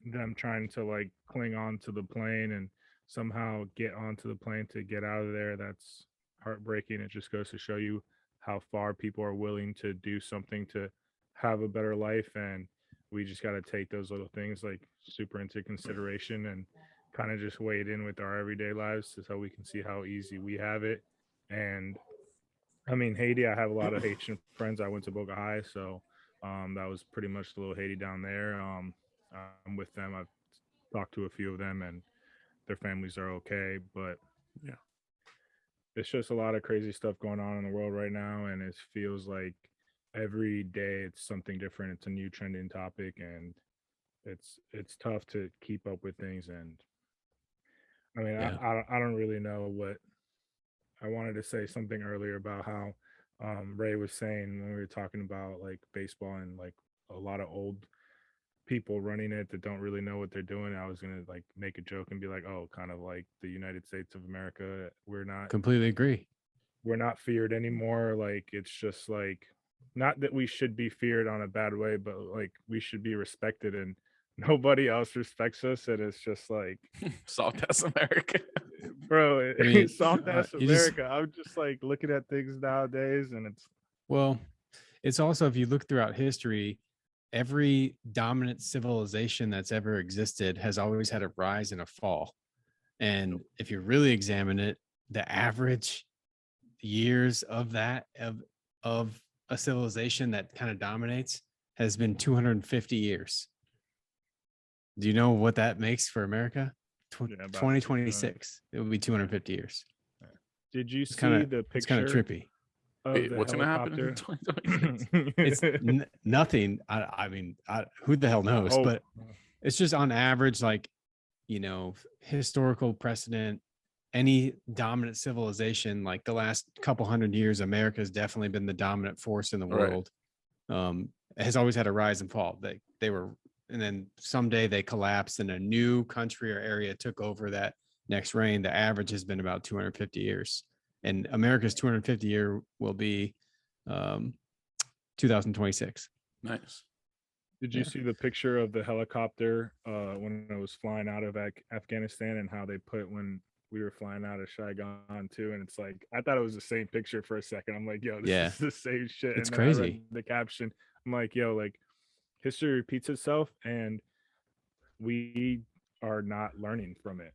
them trying to like cling on to the plane and somehow get onto the plane to get out of there. That's heartbreaking. It just goes to show you how far people are willing to do something to have a better life. And we just got to take those little things like super into consideration and kind of just weigh it in with our everyday lives so we can see how easy we have it. And I mean, Haiti, I have a lot of Haitian friends. I went to Boca High, so that was pretty much the little Haiti down there. I'm with them. I've talked to a few of them, and their families are okay. But yeah, it's just a lot of crazy stuff going on in the world right now, and it feels like every day it's something different. It's a new trending topic, and it's tough to keep up with things. And I mean, I don't really know what. I wanted to say something earlier about how Ray was saying when we were talking about like baseball and like a lot of old people running it that don't really know what they're doing. I was gonna like make a joke and be like, oh, kind of like the United States of America. Completely agree. We're not feared anymore. Like it's just like not that we should be feared on a bad way, but like we should be respected and nobody else respects us. And it's just like Soft ass America. bro, I mean, soft ass you just- America. I'm just like looking at things nowadays and it's Well, it's also, if you look throughout history, every dominant civilization that's ever existed has always had a rise and a fall. And if you really examine it, the average years of that of a civilization that kind of dominates has been 250 years. Do you know what that makes for America? about 2026. It will be 250 years. Did you It's see kind of the picture? it's kind of trippy. Of Wait, the what's going to happen in helicopter? 2026? It's nothing. I mean, who the hell knows? hope. But it's just on average, like, historical precedent, any dominant civilization, like the last couple hundred years, America has definitely been the dominant force in the Right. world. It has always had a rise and fall. They were, and then someday they collapsed and a new country or area took over that next reign. The average has been about 250 years. And America's 250 year will be 2026. Nice. Did you see the picture of the helicopter when it was flying out of Afghanistan and how they put when we were flying out of Saigon too? And it's like, I thought it was the same picture for a second. I'm like, yo, this is the same shit. It's and then I read crazy. the caption. I'm like, yo, like history repeats itself and we are not learning from it.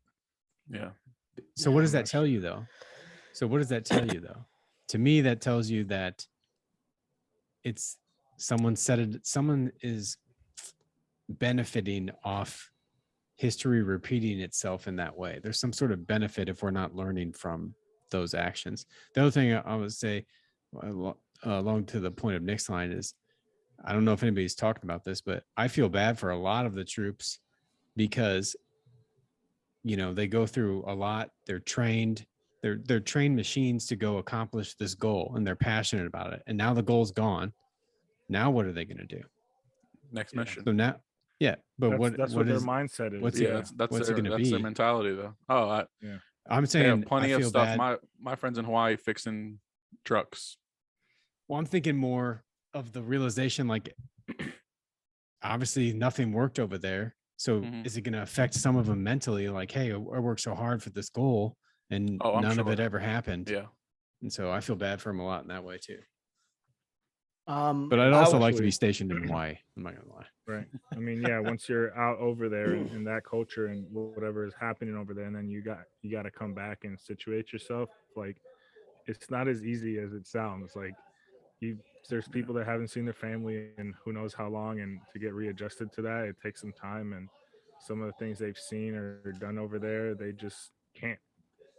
Yeah. So what does I'm that not tell you though? To me, that tells you that it's someone is benefiting off history repeating itself in that way. There's some sort of benefit if we're not learning from those actions. The other thing I would say along to the point of Nick's line is, I don't know if anybody's talking about this, but I feel bad for a lot of the troops because, they go through a lot. They're trained. They're trained machines to go accomplish this goal, and they're passionate about it. And now the goal's gone. Now what are they going to do? Next mission. So now, but that's what their mindset is. what's Yeah, it- that's what's it their, gonna that's their be? mentality though. Oh, I'm they saying have plenty I of feel stuff. bad. My friends in Hawaii fixing trucks. Well, I'm thinking more of the realization, like, obviously nothing worked over there. So Mhm. is it going to affect some of them mentally? Like, hey, I worked so hard for this goal and Oh, I'm none of it sure. ever happened. Yeah. And so I feel bad for them a lot in that way too. But But I'd also like to Actually- be stationed in Hawaii. I'm not going to lie. Right. I mean, yeah, once you're out over there in that culture and whatever is happening over there, and then you got to come back and situate yourself. Like, it's not as easy as it sounds. Like, there's people that haven't seen their family in who knows how long, and to get readjusted to that, it takes some time. And some of the things they've seen or done over there, they just can't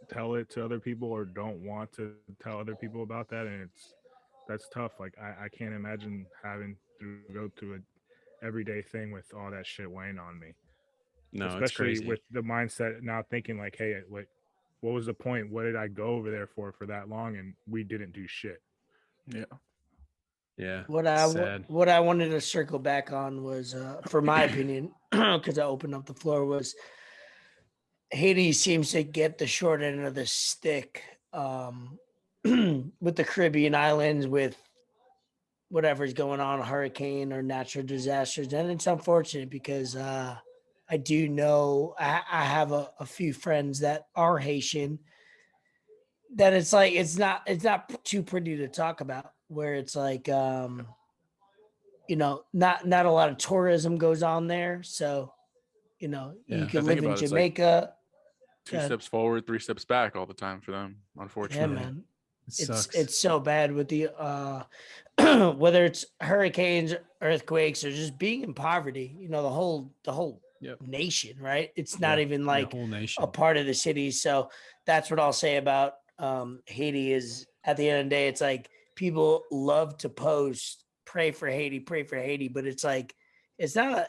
tell it to other people or don't want to tell other people about that. And that's tough. Like, I can't imagine having to go through a everyday thing with all that shit weighing on me. No, it's Especially crazy. with the mindset now thinking like, hey, what was the point? What did I go over there for that long? And we didn't do shit. Yeah. Yeah. what sad. I wanted to circle back on was, for my opinion, because I opened up the floor, was Haiti seems to get the short end of the stick with the Caribbean islands, with whatever's going on, hurricane or natural disasters. And it's unfortunate because I do know I have a few friends that are Haitian that it's like it's not too pretty to talk about, where it's like not a lot of tourism goes on there. So, you Yeah. can I think live in about it, it's like Jamaica. 2 steps forward, 3 steps back all the time for them, Yeah, unfortunately. man. It sucks. It's so bad with the whether it's hurricanes, earthquakes, or just being in poverty, the whole Yep. nation, right? It's not Yeah, even the like whole nation. a part of the city. So that's what I'll say about Haiti is, at the end of the day, it's like people love to post, pray for Haiti, but it's like it's not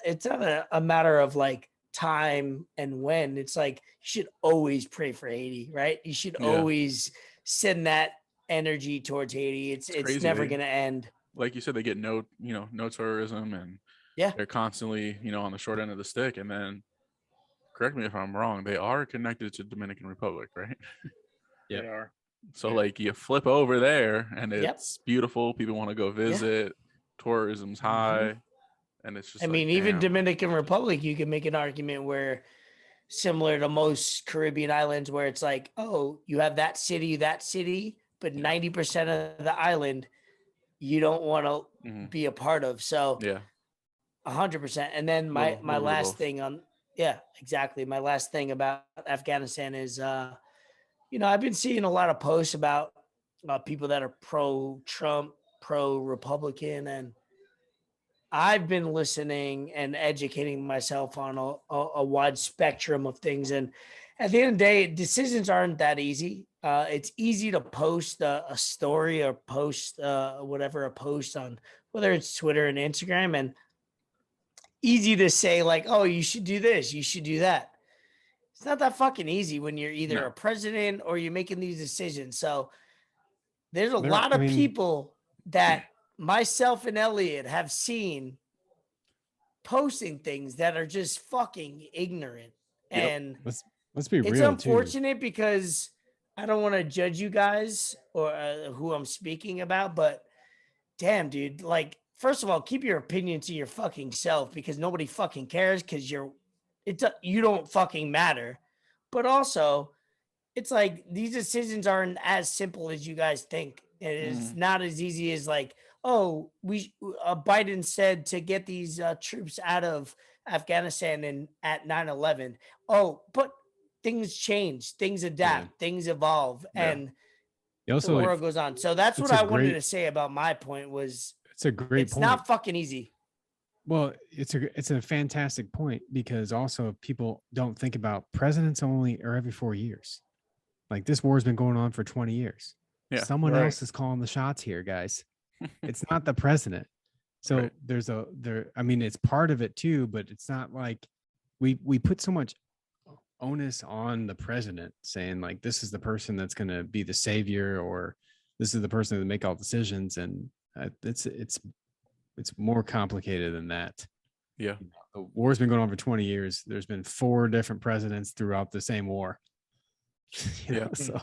a matter of like time and when. It's like you should always pray for Haiti, right? You should Yeah. always send that energy towards Haiti. It's crazy, never they- going to end. Like you said, they get no tourism, and Yeah. They're constantly, on the short end of the stick. And then, correct me if I'm wrong, they are connected to Dominican Republic, right? Yep. They are. So like you flip over there and Yep. it's beautiful. People want to go visit. Tourism's high. And it's just I mean, like, even damn. Dominican Republic, you can make an argument where similar to most Caribbean islands where it's like, oh, you have that city, but 90% of the island you don't want to Mhm. be a part of. So Yeah. 100%. And then my Little bit of last both. thing on, yeah, exactly. My last thing about Afghanistan is, I've been seeing a lot of posts about people that are pro-Trump, pro-Republican, and I've been listening and educating myself on a wide spectrum of things. And at the end of the day, decisions aren't that easy. It's easy to post a story or post a post on whether it's Twitter and Instagram, and easy to say like, oh, you should do this, you should do that. It's not that fucking easy when you're either No. a president or you're making these decisions. So there's a There- lot I of mean- people that myself and Elliot have seen posting things that are just fucking ignorant. Yep. And Let's be it's real too. unfortunate because I don't want to judge you guys or who I'm speaking about, but damn, dude, like, first of all, keep your opinion to your fucking self because nobody fucking cares because you don't fucking matter. But also, it's like these decisions aren't as simple as you guys think. It is not as easy as like, oh, Biden said to get these troops out of Afghanistan at 9/11. Oh, but things change, things adapt, things evolve, Yeah. and You also, the like, world goes on. So that's it's what a I wanted great- to say about my point was it's a great it's point. not fucking easy. Well, it's a fantastic point because also people don't think about presidents only are every 4 years. Like this war has been going on for 20 years. Yeah. Someone Right. else is calling the shots here, guys. It's not the president. So Right. I mean, it's part of it too, but it's not like we put so much onus on the president saying like this is the person that's going to be the savior or this is the person that make all decisions, and it's more complicated than that. Yeah. The war's been going on for 20 years. There's been 4 different presidents throughout the same war. Yeah. So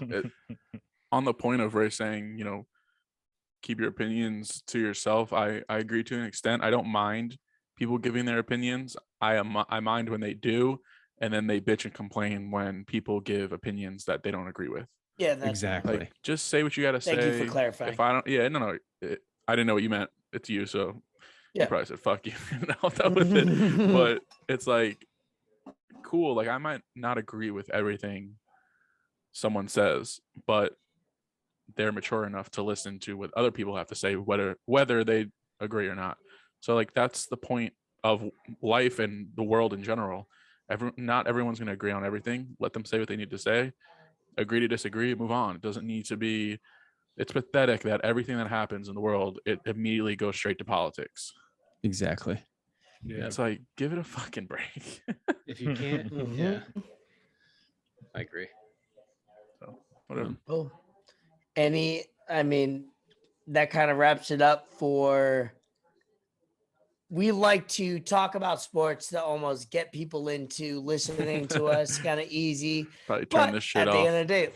On the point of Ray saying, keep your opinions to yourself, I agree to an extent. I don't mind people giving their opinions. I mind when they do, and then they bitch and complain when people give opinions that they don't agree with. Yeah, that's exactly. Like, just say what you got to say. Thank you for clarifying. If I don't, no, I didn't know what you meant. It's you, so Yeah. you probably said fuck you and helped out with it. But it's like cool. Like I might not agree with everything someone says, but they're mature enough to listen to what other people have to say, whether they agree or not. So like that's the point of life and the world in general. Not everyone's going to agree on everything. Let them say what they need to say. Agree to disagree, move on. It doesn't need to be. It's pathetic that everything that happens in the world, it immediately goes straight to politics. Exactly. Yeah. It's like, give it a fucking break. If you can't, yeah, I agree. So whatever. Oh, that kind of wraps it up for. We like to talk about sports to almost get people into listening to us, kind of easy. Probably turn But this shit at off. the end of the day,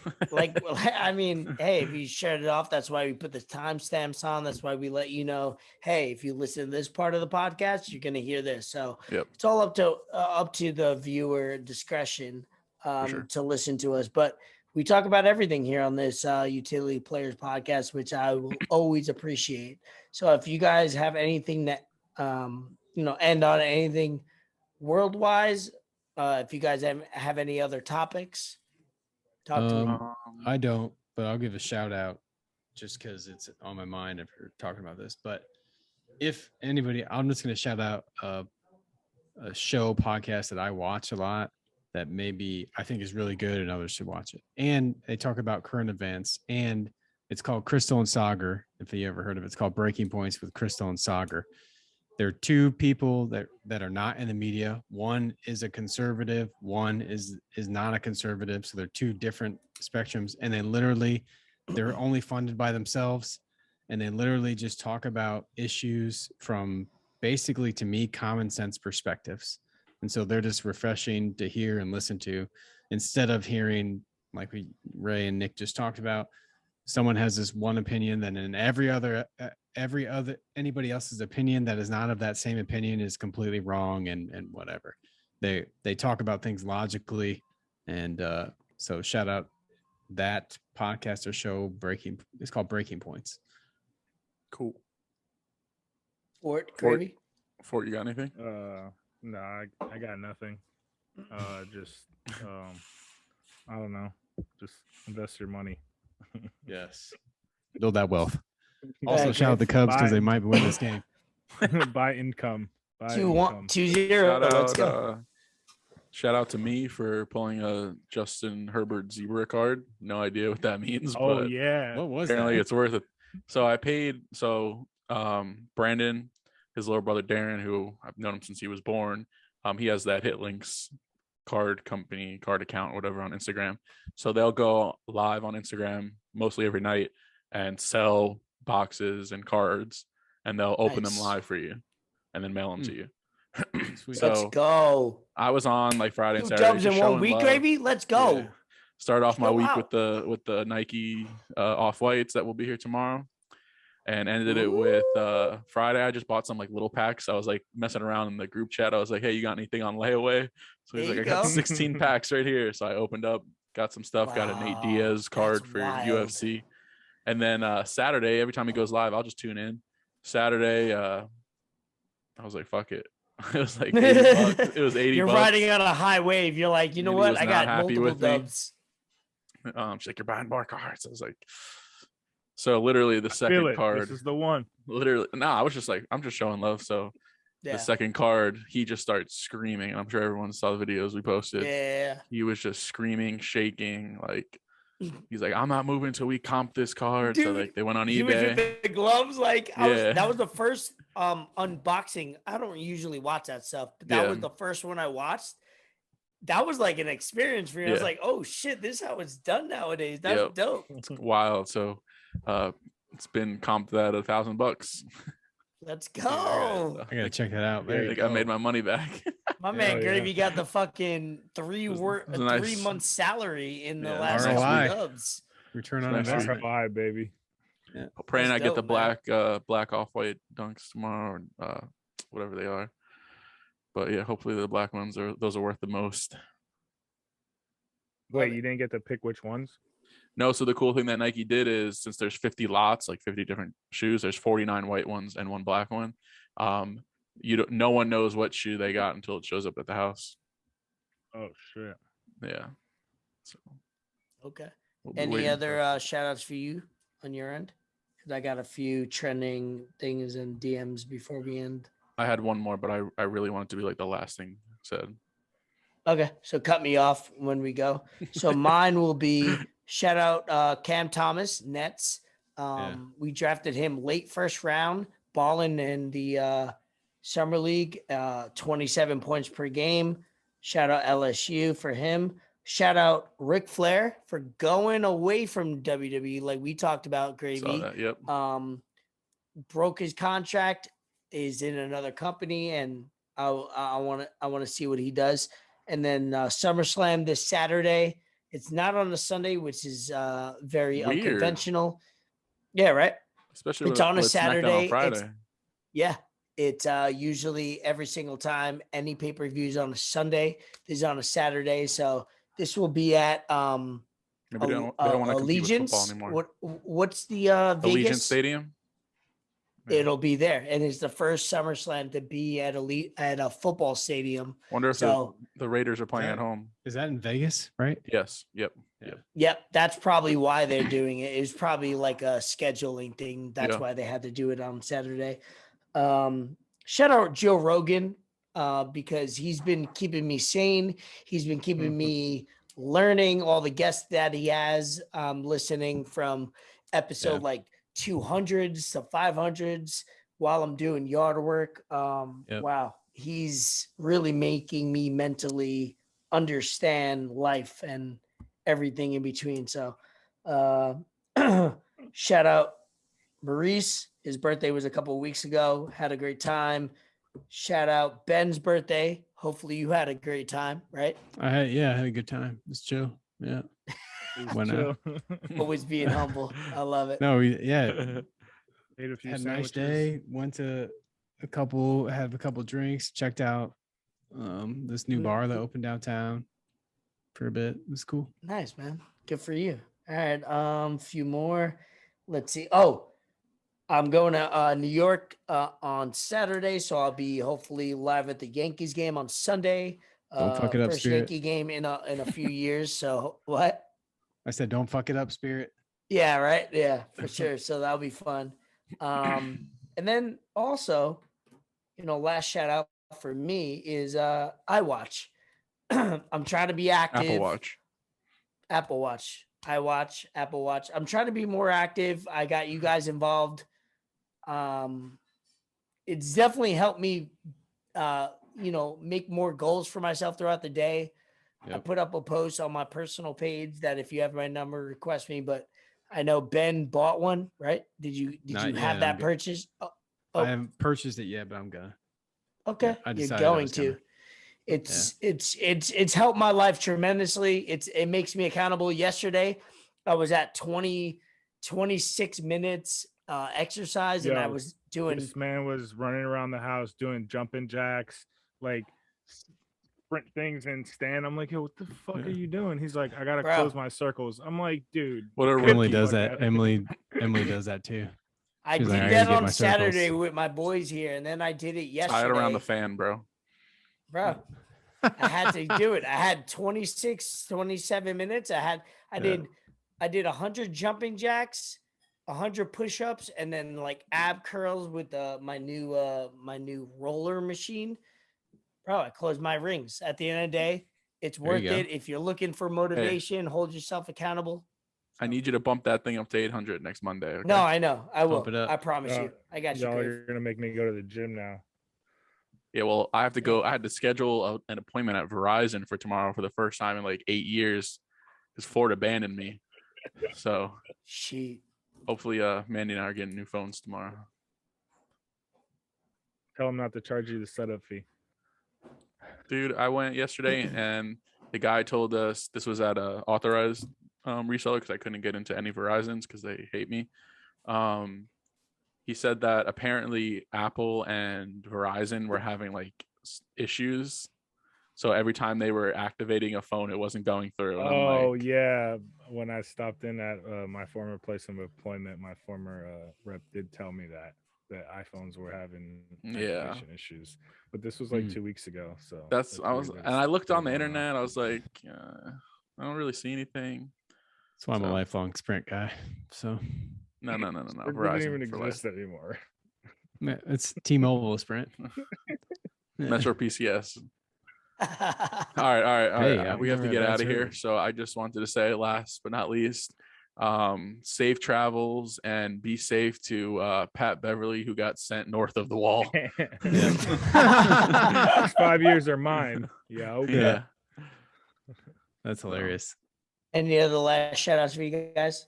hey, if you shut it off, that's why we put the timestamps on. That's why we let you know, hey, if you listen to this part of the podcast, you're gonna hear this. So it's all up to the viewer discretion to listen to us. But we talk about everything here on this Utility Players podcast, which I will always appreciate. So if you guys have anything that end on anything world-wise, if you guys have any other topics, talk to me. I don't, but I'll give a shout out just because it's on my mind if we're talking about this. But if anybody, I'm just going to shout out a podcast that I watch a lot that maybe I think is really good and others should watch it. And they talk about current events, and it's called Crystal and Sagar. If you ever heard of it, it's called Breaking Points with Crystal and Sagar. There are 2 people that are not in the media. One is a conservative, one is not a conservative. So they're 2 different spectrums, and they're only funded by themselves, and they literally just talk about issues from basically, to me, common sense perspectives. And so they're just refreshing to hear and listen to, instead of hearing, like Ray and Nick just talked about, someone has this one opinion, then in every other anybody else's opinion that is not of that same opinion is completely wrong and whatever. They talk about things logically, and so shout out that podcast or show, it's called Breaking Points. Cool. Fort, Gravy? Fort, you got anything? No, I got nothing. Just I don't know. Just invest your money. Yes. Build that wealth. Also, Right, shout out the Cubs because they might win this game. Buy income. 2-0. Let's go. Shout out to me for pulling a Justin Herbert Zebra card. No idea what that means. Oh but yeah. What was apparently that? it's worth it. So I paid. Brandon, his little brother Darren, who I've known him since he was born, he has that Hitlinks card account, whatever, on Instagram. So they'll go live on Instagram mostly every night and sell boxes and cards, and they'll open them live for you and then mail them to you. Sweet. So Let's go. I was on like Friday and 2 Saturday. dubs in just 1 showing week, love. Gravy. Let's go. Yeah. Started off my Chill week out. with the Nike off-whites that will be here tomorrow, and ended it with Friday. I just bought some like little packs. I was like messing around in the group chat. I was like, hey, you got anything on layaway? So he's There like, you I got go. 16 packs right here. So I opened up, got some stuff, got a Nate Wow, Diaz card that's for wild. UFC. And then Saturday, every time he goes live, I'll just tune in. Saturday, I was like, fuck it. It was like $80. It was $80. You're riding on a high wave. You're like, you know Maybe what? was I not got happy multiple with me. dubs. She's like, you're buying more cards. I was like, so literally the second card. This is the one. Literally, no, I was just like, I'm just showing love. So Yeah. the second card, he just starts screaming. I'm sure everyone saw the videos we posted. Yeah. He was just screaming, shaking, like he's like, I'm not moving until we comp this card. Dude, so like they went on He was eBay. with the gloves. Like Yeah. that was the first unboxing. I don't usually watch that stuff, but that Yeah. was the first one I watched. That was like an experience for me. I was Yeah. like, oh shit, this is how it's done nowadays. That's Yep. dope. It's wild. So it's been comped at $1,000. Let's go. I gotta check that out. I There you think go. I made my money back. My man yeah. Gravy got the fucking It was a 3 nice- month salary in the Yeah, last ROI. 6 dubs. Return on Nice. investment. ROI, baby. Praying That's I get the dope, black off-white dunks tomorrow, or whatever they are. But yeah, hopefully the black ones are worth the most. Wait, you didn't get to pick which ones? No, so the cool thing that Nike did is, since there's 50 lots, like 50 different shoes, there's 49 white ones and 1 black one. No one knows what shoe they got until it shows up at the house. Oh shit. Yeah. So Okay. we'll be Any waiting other for- shout outs for you on your end? Because I got a few trending things and DMs before we end. I had one more, but I really want it to be like the last thing said. Okay, so cut me off when we go. So mine will be shout out Cam Thomas, Nets. We drafted him late first round, balling in the summer league, 27 points per game. Shout out LSU for him. Shout out Ric Flair for going away from WWE, like we talked about, Gravy. Saw that. Yep. Broke his contract, is in another company, and I want to see what he does. And then SummerSlam this Saturday. It's not on a Sunday, which is very Weird. unconventional. Yeah, right. Especially It's when on a when it's SmackDown Saturday. on Friday. Yeah, it's usually every single time any pay-per-views on a Sunday is on a Saturday. So this will be at Maybe they don't want to compete with Allegiance. football anymore. What's the Allegiant Vegas? Stadium. It'll be there, and it's the first SummerSlam to be at a football stadium. Wonder if So- the Raiders are playing Yeah. at home. Is that in Vegas, right? Yes. Yep. Yep, that's probably why they're doing it. It was probably like a scheduling thing. That's Yeah. why they had to do it on Saturday. Shout out Joe Rogan because he's been keeping me sane. He's been keeping me learning all the guests that he has. Listening from episode like 200s to 500s while I'm doing yard work. Wow, he's really making me mentally understand life and everything in between. So shout out Maurice. His birthday was a couple of weeks ago. Had a great time. shout out Ben's birthday. Hopefully you had a great time, right? I had a good time. It's chill. Yeah. Went out. Always being humble. I love it. No, Ate a few had a nice sandwiches. day. Went to had a couple drinks, checked out this new bar that opened downtown for a bit. It was cool. Nice, man. Good for you. All right. Few more. Let's see. Oh, I'm going to New York on Saturday, so I'll be hopefully live at the Yankees game on Sunday. Don't fuck it up, first Spirit. Yankee game in a few years. So what? I said, don't fuck it up, Spirit. Yeah, right. Yeah, for sure. So that'll be fun. And then also, last shout out for me is iWatch. I'm trying to be active. Apple Watch. iWatch, Apple Watch. I'm trying to be more active. I got you guys involved. It's definitely helped me, make more goals for myself throughout the day. Yep. I put up a post on my personal page that if you have my number, request me. But I know Ben bought one, right? Did you have that purchase? Oh. I haven't purchased it yet, but I'm gonna. Okay, yeah, you're going to. It's helped my life tremendously. It makes me accountable. Yesterday, I was at 26 minutes exercise, and I was doing. This man was running around the house doing jumping jacks, like sprint things and stand. I'm like, yo, what the fuck are you doing? He's like, I gotta close my circles. I'm like, dude. Emily does that. Emily does that too. I did that on Saturday with my boys here, and then I did it yesterday. Tie it around the fan, bro. I had to do it. I had 27 minutes. I did 100 jumping jacks, 100 push-ups, and then like ab curls with my new roller machine. Bro, I closed my rings. At the end of the day, it's worth it. If you're looking for motivation, hold yourself accountable. I need you to bump that thing up to 800 next Monday. Okay? No, I know. I will. I promise you. I got you. You're going to make me go to the gym now. Yeah, well, I have to go. I had to schedule an appointment at Verizon for tomorrow for the first time in like 8 years because Ford abandoned me. So hopefully Mandy and I are getting new phones tomorrow. Tell them not to charge you the setup fee. Dude, I went yesterday and the guy told us this was at a authorized reseller because I couldn't get into any Verizons because they hate me. He said that apparently Apple and Verizon were having like issues. So every time they were activating a phone, it wasn't going through. And yeah. When I stopped in at my former place of employment, my former rep did tell me that iPhones were having activation issues. But this was like 2 weeks ago. So I looked on the internet. I was like, I don't really see anything. That's why I'm a lifelong Sprint guy. So no. It doesn't even exist anymore. It's T-Mobile Sprint. Metro PCS. All right. Hey, we have to get out of here. So I just wanted to say, last but not least, safe travels and be safe to Pat Beverly, who got sent north of the wall. 5 years are mine. Yeah. Okay. Yeah. That's hilarious. Any other last shout outs for you guys?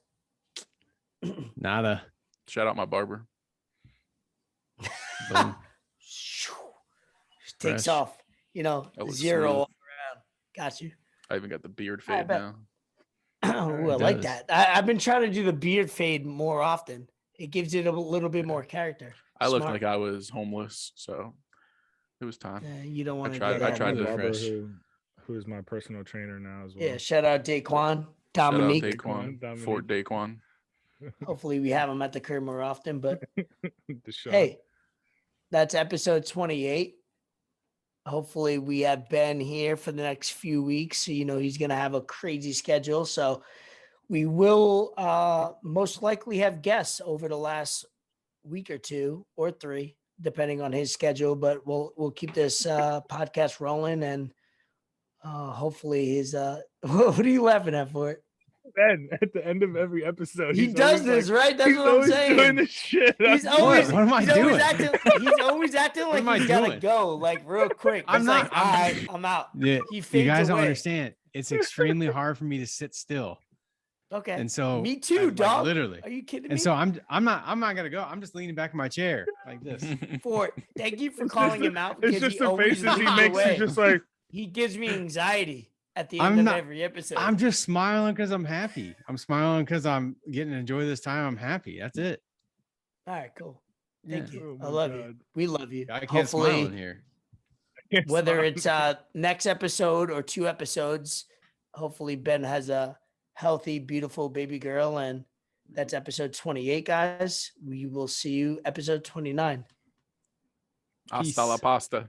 Nada. Shout out my barber. Takes off, 0 all around. Got you. I even got the beard fade now. Oh, I like that. I've been trying to do the beard fade more often. It gives it a little bit more character. I looked like I was homeless, so it was time. You don't want to. I tried to refresh. Who is my personal trainer now as well. Yeah, shout out Daquan, Dominique. Shout out Daquan, Fort Daquan. Hopefully we have him at the crib more often, but hey, that's episode 28. Hopefully we have Ben here for the next few weeks. So, he's going to have a crazy schedule. So we will most likely have guests over the last week or 2 or 3, depending on his schedule, but we'll keep this podcast rolling and hopefully his what are you laughing at for it? Ben, at the end of every episode, he does this, right? That's what I'm saying. Doing this shit. He's always, what am I doing? He's always acting like he's gotta go, like real quick. I'm not. Like, all right, I'm out. Yeah, you guys don't understand. It's extremely hard for me to sit still. Okay. And so me too, like, dog. literally. Are you kidding me? And so I'm not gonna go. I'm just leaning back in my chair like this. Thank you for calling him out It's because just he the always faces he leads makes. away. He's just like, He gives me anxiety at the I'm end of not- every episode. I'm just smiling because I'm happy. I'm smiling because I'm getting to enjoy this time. I'm happy. That's it. All right, cool. Thank Yeah. you. Oh I my love you. God. We love you. I can't Hopefully, smile in here. whether it's next episode or 2 episodes, hopefully Ben has a healthy, beautiful baby girl, and that's episode 28, guys. We will see you episode 29. Hasta la pasta.